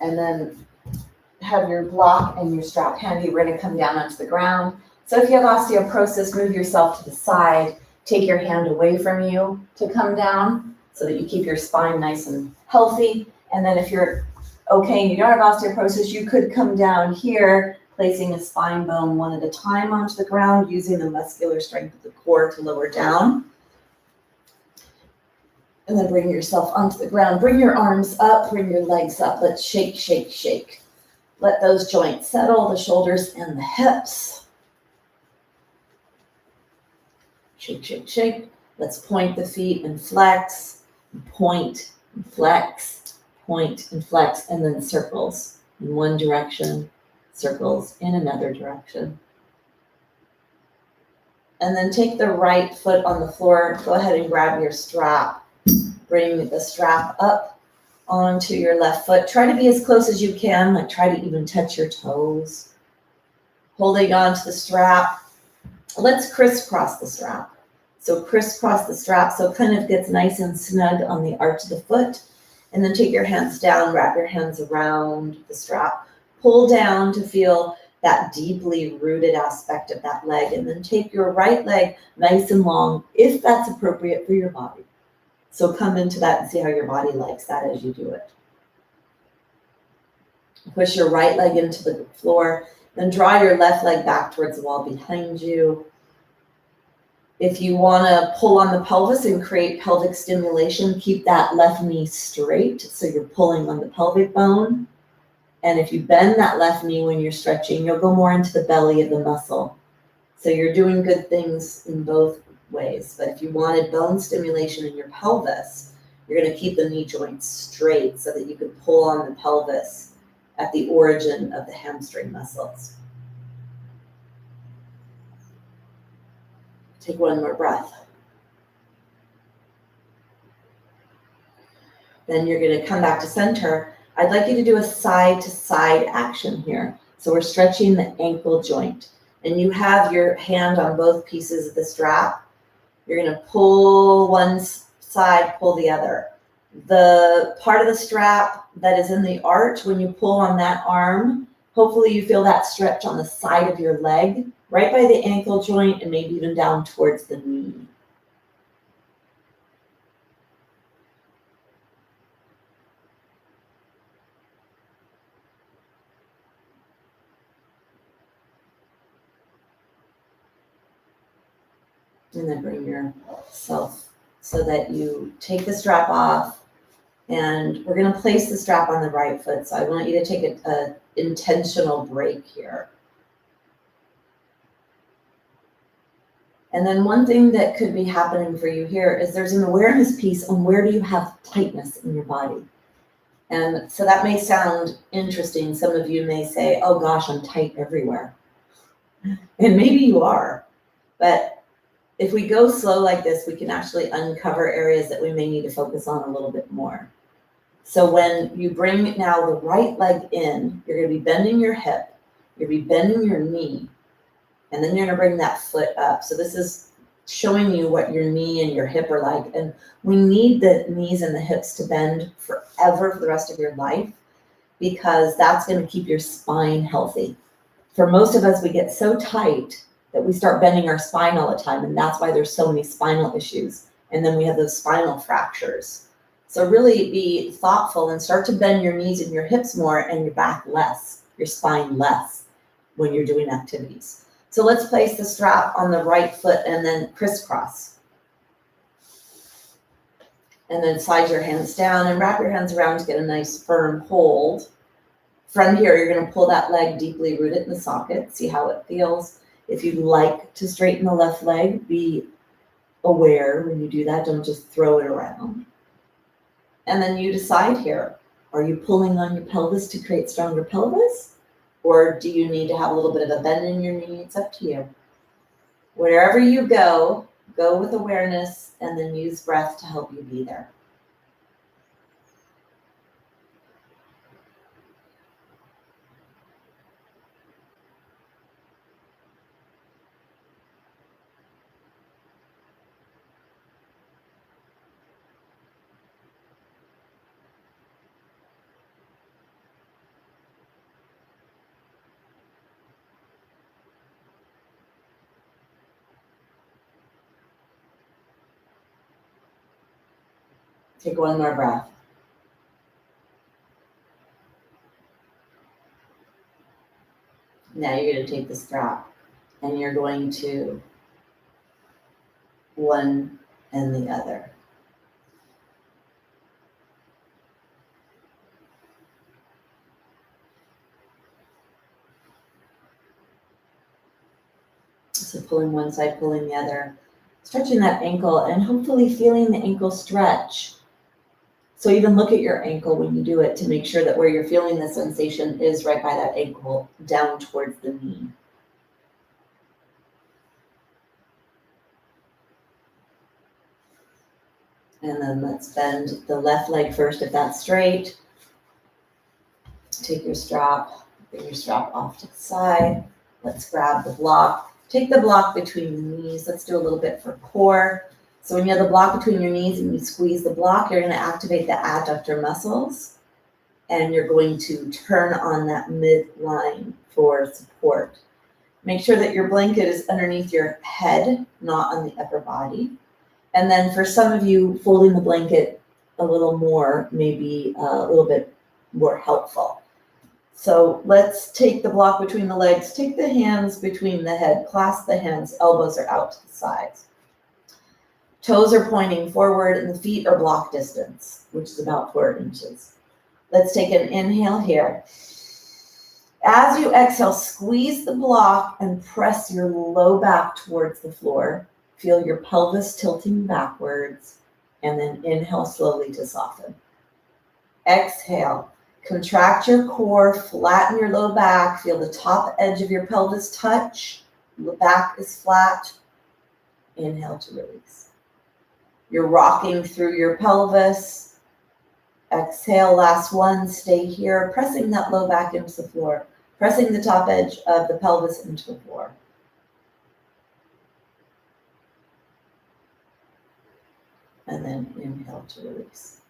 And then have your block and your strap handy. We're going to come down onto the ground. So if you have osteoporosis, move yourself to the side. Take your hand away from you to come down so that you keep your spine nice and healthy. And then if you're okay and you don't have osteoporosis, you could come down here, placing a spine bone one at a time onto the ground, using the muscular strength of the core to lower down. And then bring yourself onto the ground. Bring your arms up, bring your legs up. Let's shake, shake, shake. Let those joints settle, the shoulders and the hips. Shake, shake, shake. Let's point the feet and flex, point and flex, point and flex, and then circles in one direction, circles in another direction. And then take the right foot on the floor. Go ahead and grab your strap. Bring the strap up onto your left foot. Try to be as close as you can, like try to even touch your toes. Holding onto the strap. Let's crisscross the strap. So crisscross the strap so it kind of gets nice and snug on the arch of the foot. And then take your hands down, wrap your hands around the strap. Pull down to feel that deeply rooted aspect of that leg. And then take your right leg nice and long, if that's appropriate for your body. So come into that and see how your body likes that as you do it. Push your right leg into the floor, then draw your left leg back towards the wall behind you. If you want to pull on the pelvis and create pelvic stimulation, keep that left knee straight so you're pulling on the pelvic bone. And if you bend that left knee when you're stretching, you'll go more into the belly of the muscle. So you're doing good things in both ways. But if you wanted bone stimulation in your pelvis, you're going to keep the knee joints straight so that you can pull on the pelvis at the origin of the hamstring muscles. Take one more breath. Then you're going to come back to center. I'd like you to do a side to side action here. So we're stretching the ankle joint, and you have your hand on both pieces of the strap. You're going to pull one side, pull the other. The part of the strap that is in the arch, when you pull on that arm, hopefully you feel that stretch on the side of your leg, right by the ankle joint, and maybe even down towards the knee. And then bring yourself so that you take the strap off, and we're going to place the strap on the right foot. So I want you to take an intentional break here. And then one thing that could be happening for you here is there's an awareness piece on where do you have tightness in your body. And so that may sound interesting. Some of you may say, oh gosh, I'm tight everywhere. And maybe you are, but if we go slow like this, we can actually uncover areas that we may need to focus on a little bit more. So when you bring now the right leg in, you're going to be bending your hip, you're going to be bending your knee, and then you're going to bring that foot up. So this is showing you what your knee and your hip are like. And we need the knees and the hips to bend forever for the rest of your life, because that's going to keep your spine healthy. For most of us, we get so tight that we start bending our spine all the time, and that's why there's so many spinal issues. And then we have those spinal fractures. So really be thoughtful and start to bend your knees and your hips more and your back less, your spine less when you're doing activities. So let's place the strap on the right foot and then crisscross. And then slide your hands down and wrap your hands around to get a nice firm hold. From here, you're going to pull that leg deeply rooted in the socket, see how it feels. If you'd like to straighten the left leg, be aware when you do that. Don't just throw it around. And then you decide here, are you pulling on your pelvis to create stronger pelvis? Or do you need to have a little bit of a bend in your knee? It's up to you. Wherever you go, go with awareness and then use breath to help you be there. Take one more breath. Now you're going to take the strap and you're going to one and the other. So pulling one side, pulling the other, stretching that ankle and hopefully feeling the ankle stretch. So even look at your ankle when you do it to make sure that where you're feeling the sensation is right by that ankle, down towards the knee. And then let's bend the left leg first if that's straight. Take your strap, bring your strap off to the side. Let's grab the block. Take the block between the knees. Let's do a little bit for core. So when you have the block between your knees and you squeeze the block, you're going to activate the adductor muscles. and you're going to turn on that midline for support. Make sure that your blanket is underneath your head, not on the upper body. And then for some of you, folding the blanket a little more may be a little bit more helpful. So let's take the block between the legs, take the hands between the head, clasp the hands, elbows are out to the sides. Toes are pointing forward and the feet are block distance, which is about 4 inches. Let's take an inhale here. As you exhale, squeeze the block and press your low back towards the floor. Feel your pelvis tilting backwards, and then inhale slowly to soften. Exhale, contract your core, flatten your low back, feel the top edge of your pelvis touch, the back is flat. Inhale to release. You're rocking through your pelvis. Exhale, last one, stay here, pressing that low back into the floor, pressing the top edge of the pelvis into the floor. And then inhale to release.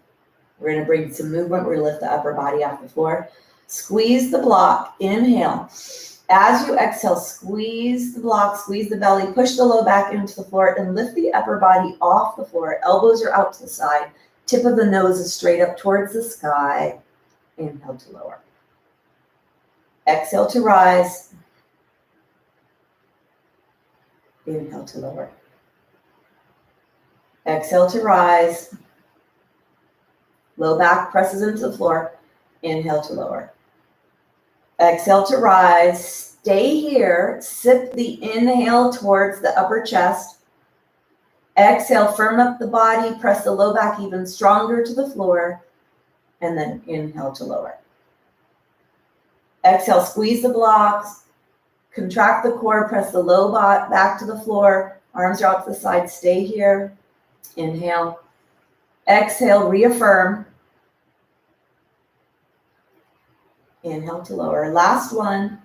We're going to bring some movement. We're going to lift the upper body off the floor. Squeeze the block. Inhale. As you exhale, squeeze the block, squeeze the belly, push the low back into the floor, and lift the upper body off the floor. Elbows are out to the side. Tip of the nose is straight up towards the sky. Inhale to lower. Exhale to rise. Inhale to lower. Exhale to rise. Low back presses into the floor. Inhale to lower. Exhale to rise. Stay here. Sip the inhale towards the upper chest. Exhale, firm up the body. Press the low back even stronger to the floor. And then inhale to lower. Exhale, squeeze the blocks. Contract the core. Press the low back to the floor. Arms are out to the side. Stay here. Inhale. Exhale, reaffirm. Inhale to lower. Last one.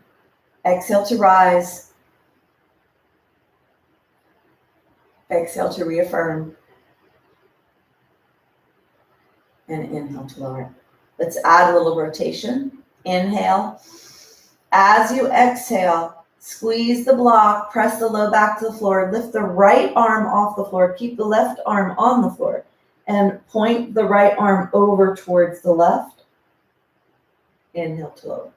Exhale to rise. Exhale to reaffirm. And inhale to lower. Let's add a little rotation. Inhale. As you exhale, squeeze the block, press the low back to the floor, lift the right arm off the floor, keep the left arm on the floor, and point the right arm over towards the left. Inhale to lower.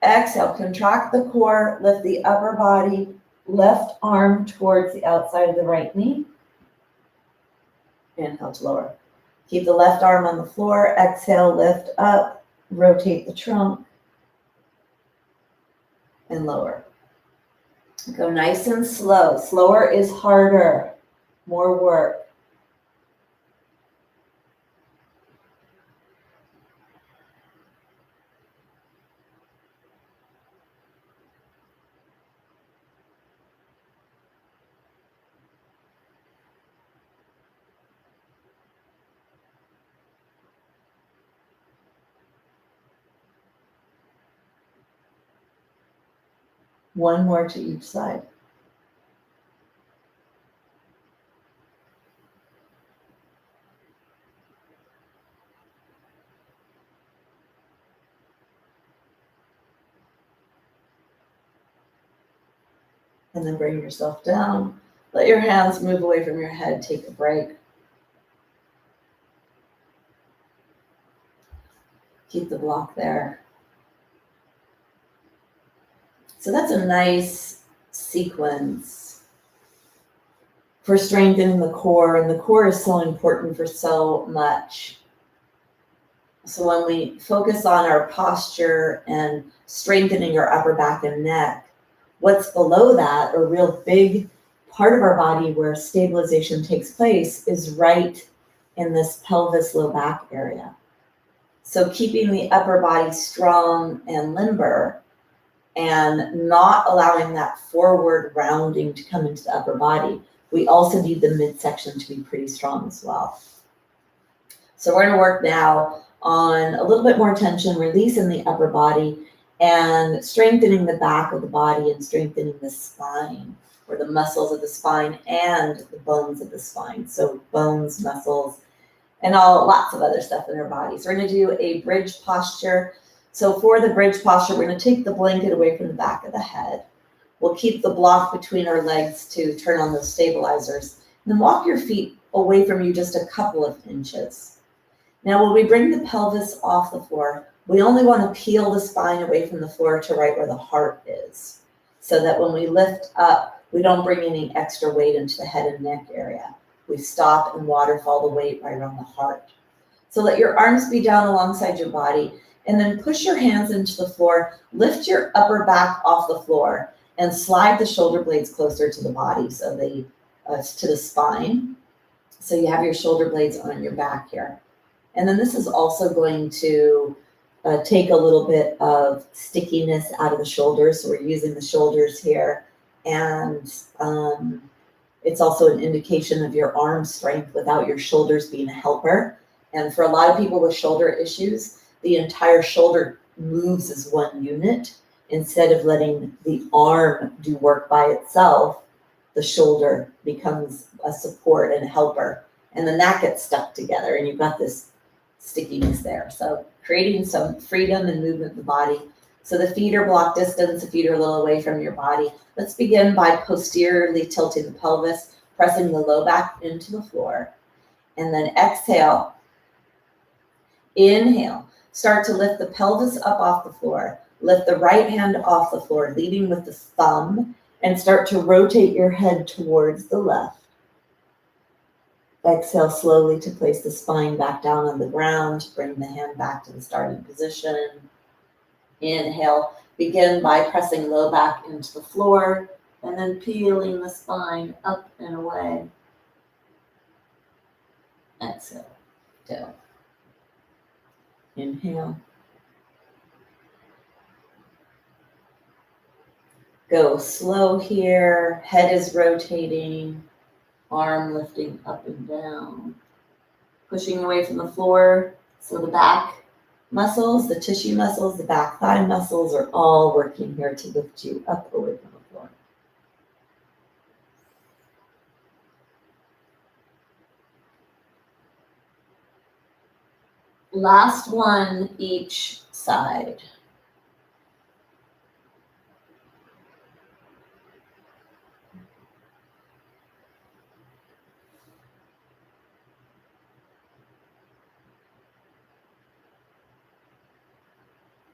Exhale, contract the core, lift the upper body, left arm towards the outside of the right knee. Inhale to lower. Keep the left arm on the floor. Exhale, lift up, rotate the trunk, and lower. Go nice and slow. Slower is harder. More work. One more to each side. And then bring yourself down. Let your hands move away from your head. Take a break. Keep the block there. So that's a nice sequence for strengthening the core, and the core is so important for so much. So when we focus on our posture and strengthening our upper back and neck, what's below that, a real big part of our body where stabilization takes place, is right in this pelvis low back area. So keeping the upper body strong and limber, and not allowing that forward rounding to come into the upper body. We also need the midsection to be pretty strong as well. So we're going to work now on a little bit more tension, releasing the upper body and strengthening the back of the body and strengthening the spine, or the muscles of the spine and the bones of the spine. So bones, muscles, and lots of other stuff in our bodies. We're going to do a bridge posture. So for the bridge posture, we're going to take the blanket away from the back of the head. We'll keep the block between our legs to turn on those stabilizers. And then walk your feet away from you just a couple of inches. Now, when we bring the pelvis off the floor, we only want to peel the spine away from the floor to right where the heart is, so that when we lift up, we don't bring any extra weight into the head and neck area. We stop and waterfall the weight right around the heart. So let your arms be down alongside your body, and then push your hands into the floor, lift your upper back off the floor, and slide the shoulder blades closer to the body, so they to the spine. So you have your shoulder blades on your back here. And then this is also going to take a little bit of stickiness out of the shoulders. So we're using the shoulders here. And it's also an indication of your arm strength without your shoulders being a helper. And for a lot of people with shoulder issues, the entire shoulder moves as one unit. Instead of letting the arm do work by itself, the shoulder becomes a support and a helper. And then that gets stuck together and you've got this stickiness there. So creating some freedom and movement of the body. So the feet are block distance, the feet are a little away from your body. Let's begin by posteriorly tilting the pelvis, pressing the low back into the floor. And then exhale, inhale, start to lift the pelvis up off the floor. Lift the right hand off the floor, leading with the thumb, and start to rotate your head towards the left. Exhale slowly to place the spine back down on the ground, bring the hand back to the starting position. Inhale, begin by pressing low back into the floor, and then peeling the spine up and away. Exhale, down. Inhale. Go slow here, head is rotating, arm lifting up and down, pushing away from the floor. So the back muscles, the tissue muscles, the back thigh muscles are all working here to lift you up away from the floor. Last one each side.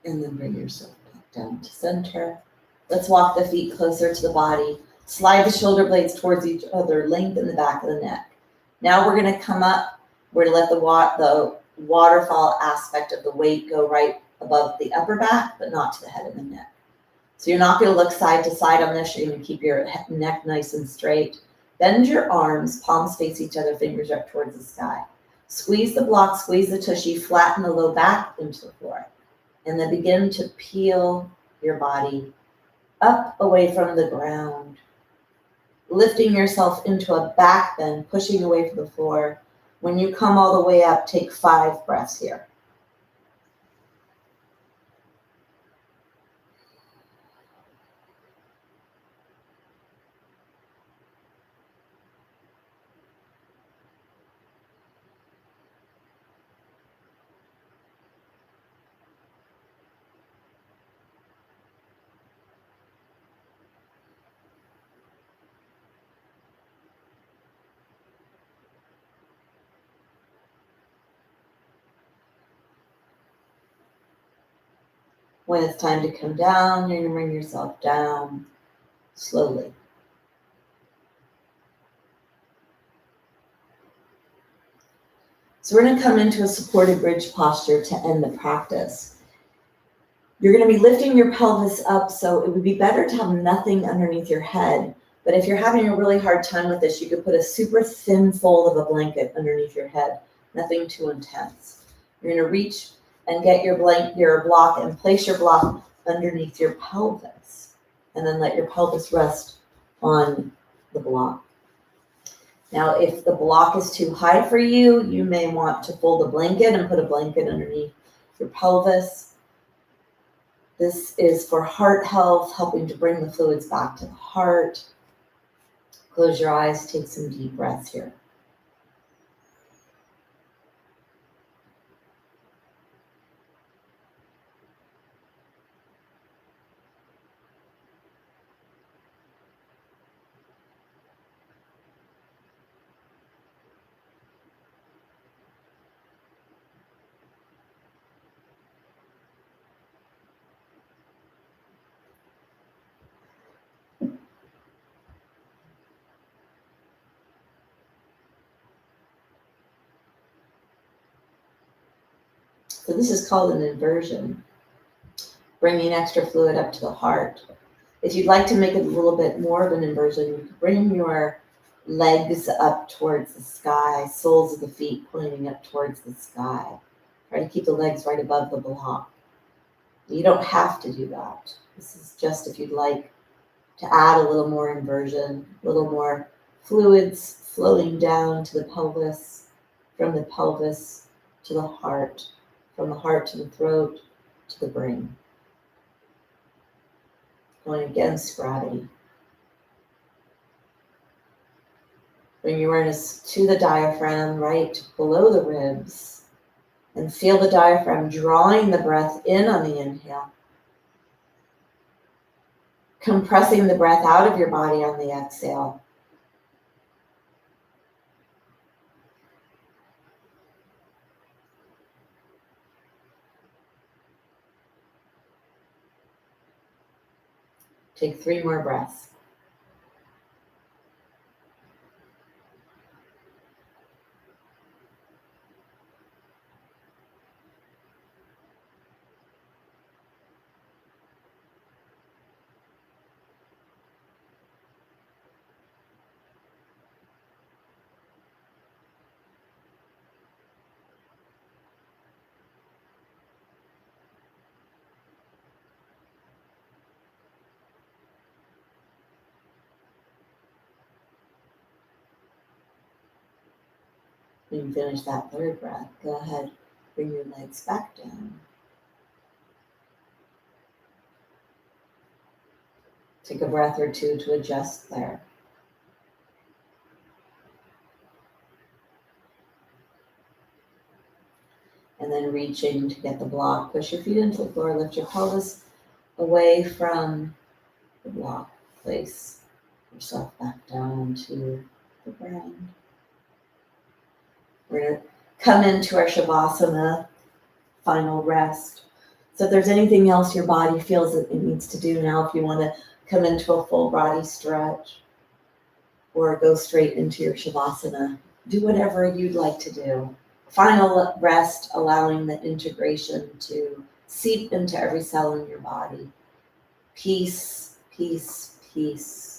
And then bring yourself back down to center. Let's walk the feet closer to the body. Slide the shoulder blades towards each other, lengthen the back of the neck. Now we're going to come up. We're going to let the waterfall aspect of the weight go right above the upper back, but not to the head and the neck. So you're not going to look side to side on this. You're going to keep your neck nice and straight. Bend your arms, palms face each other, fingers up towards the sky. Squeeze the block, squeeze the tushy, flatten the low back into the floor. And then begin to peel your body up away from the ground, lifting yourself into a back bend, pushing away from the floor. When you come all the way up, take 5 breaths here. When it's time to come down, you're going to bring yourself down slowly. So we're going to come into a supported bridge posture to end the practice. You're going to be lifting your pelvis up, so it would be better to have nothing underneath your head. But if you're having a really hard time with this, you could put a super thin fold of a blanket underneath your head, nothing too intense. You're going to reach and get your block and place your block underneath your pelvis. And then let your pelvis rest on the block. Now, if the block is too high for you, you may want to fold a blanket and put a blanket underneath your pelvis. This is for heart health, helping to bring the fluids back to the heart. Close your eyes, take some deep breaths here. So this is called an inversion, bringing extra fluid up to the heart. If you'd like to make it a little bit more of an inversion, you could bring your legs up towards the sky, soles of the feet pointing up towards the sky. Try to keep the legs right above the block. You don't have to do that. This is just if you'd like to add a little more inversion, a little more fluids flowing down to the pelvis, from the pelvis to the heart, from the heart to the throat to the brain. Going against gravity. Bring your awareness to the diaphragm, right below the ribs, and feel the diaphragm drawing the breath in on the inhale, compressing the breath out of your body on the exhale. Take 3 more breaths. When you finish that 3rd breath, go ahead, bring your legs back down. Take a breath or 2 to adjust there. And then reaching to get the block. Push your feet into the floor, lift your pelvis away from the block. Place yourself back down to the ground. We're going to come into our Shavasana, final rest. So if there's anything else your body feels that it needs to do now, if you want to come into a full body stretch or go straight into your Shavasana, do whatever you'd like to do. Final rest, allowing the integration to seep into every cell in your body. Peace, peace, peace.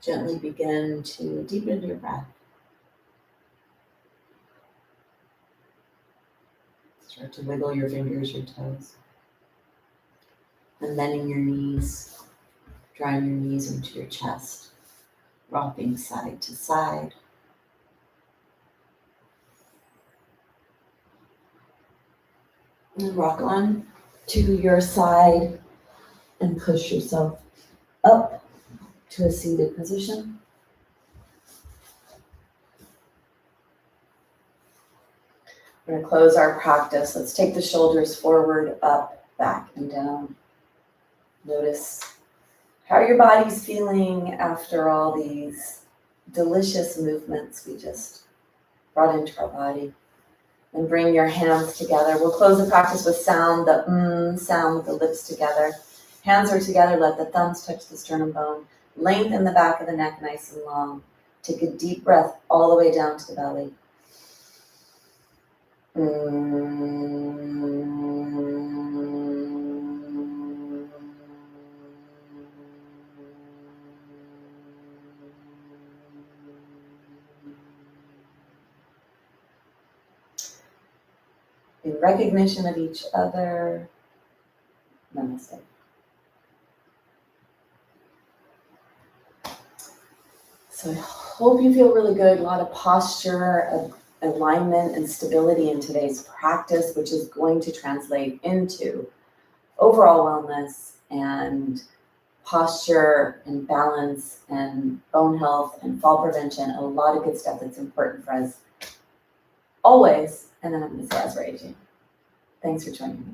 Gently begin to deepen your breath. Start to wiggle your fingers, your toes. And bending your knees, drawing your knees into your chest, rocking side to side. And rock on to your side and push yourself up to a seated position. We're going to close our practice. Let's take the shoulders forward, up, back, and down. Notice how your body's feeling after all these delicious movements we just brought into our body. And bring your hands together. We'll close the practice with sound, the sound with the lips together. Hands are together, let the thumbs touch the sternum bone. Lengthen the back of the neck nice and long. Take a deep breath all the way down to the belly. In recognition of each other, namaste. So I hope you feel really good. A lot of posture, alignment, and stability in today's practice, which is going to translate into overall wellness and posture and balance and bone health and fall prevention. A lot of good stuff that's important for us always. And then I'm going to say as we're aging. Thanks for joining me.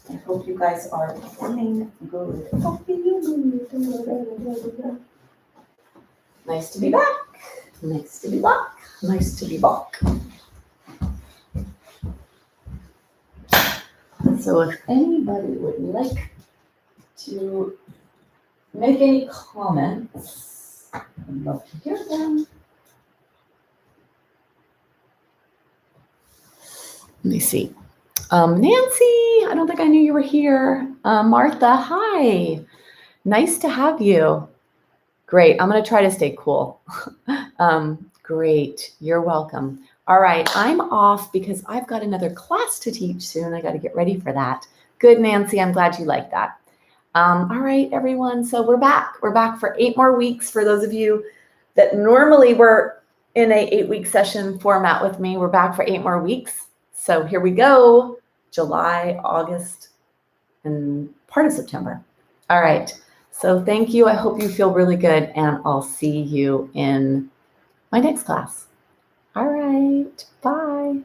I hope you guys are feeling good. Nice to be back. Nice to be back. Nice to be back. So if anybody would like to make any comments, I'd love to hear them. Let me see. Nancy, I don't think I knew you were here. Martha, hi. Nice to have you. Great. I'm going to try to stay cool. Great. You're welcome. All right. I'm off because I've got another class to teach soon. I got to get ready for that. Good, Nancy. I'm glad you like that. All right, everyone. So we're back. We're back for 8 more weeks. For those of you that normally were in a 8-week session format with me, we're back for 8 more weeks. So here we go. July, August, and part of September. All right. So thank you. I hope you feel really good, and I'll see you in my next class. All right. Bye.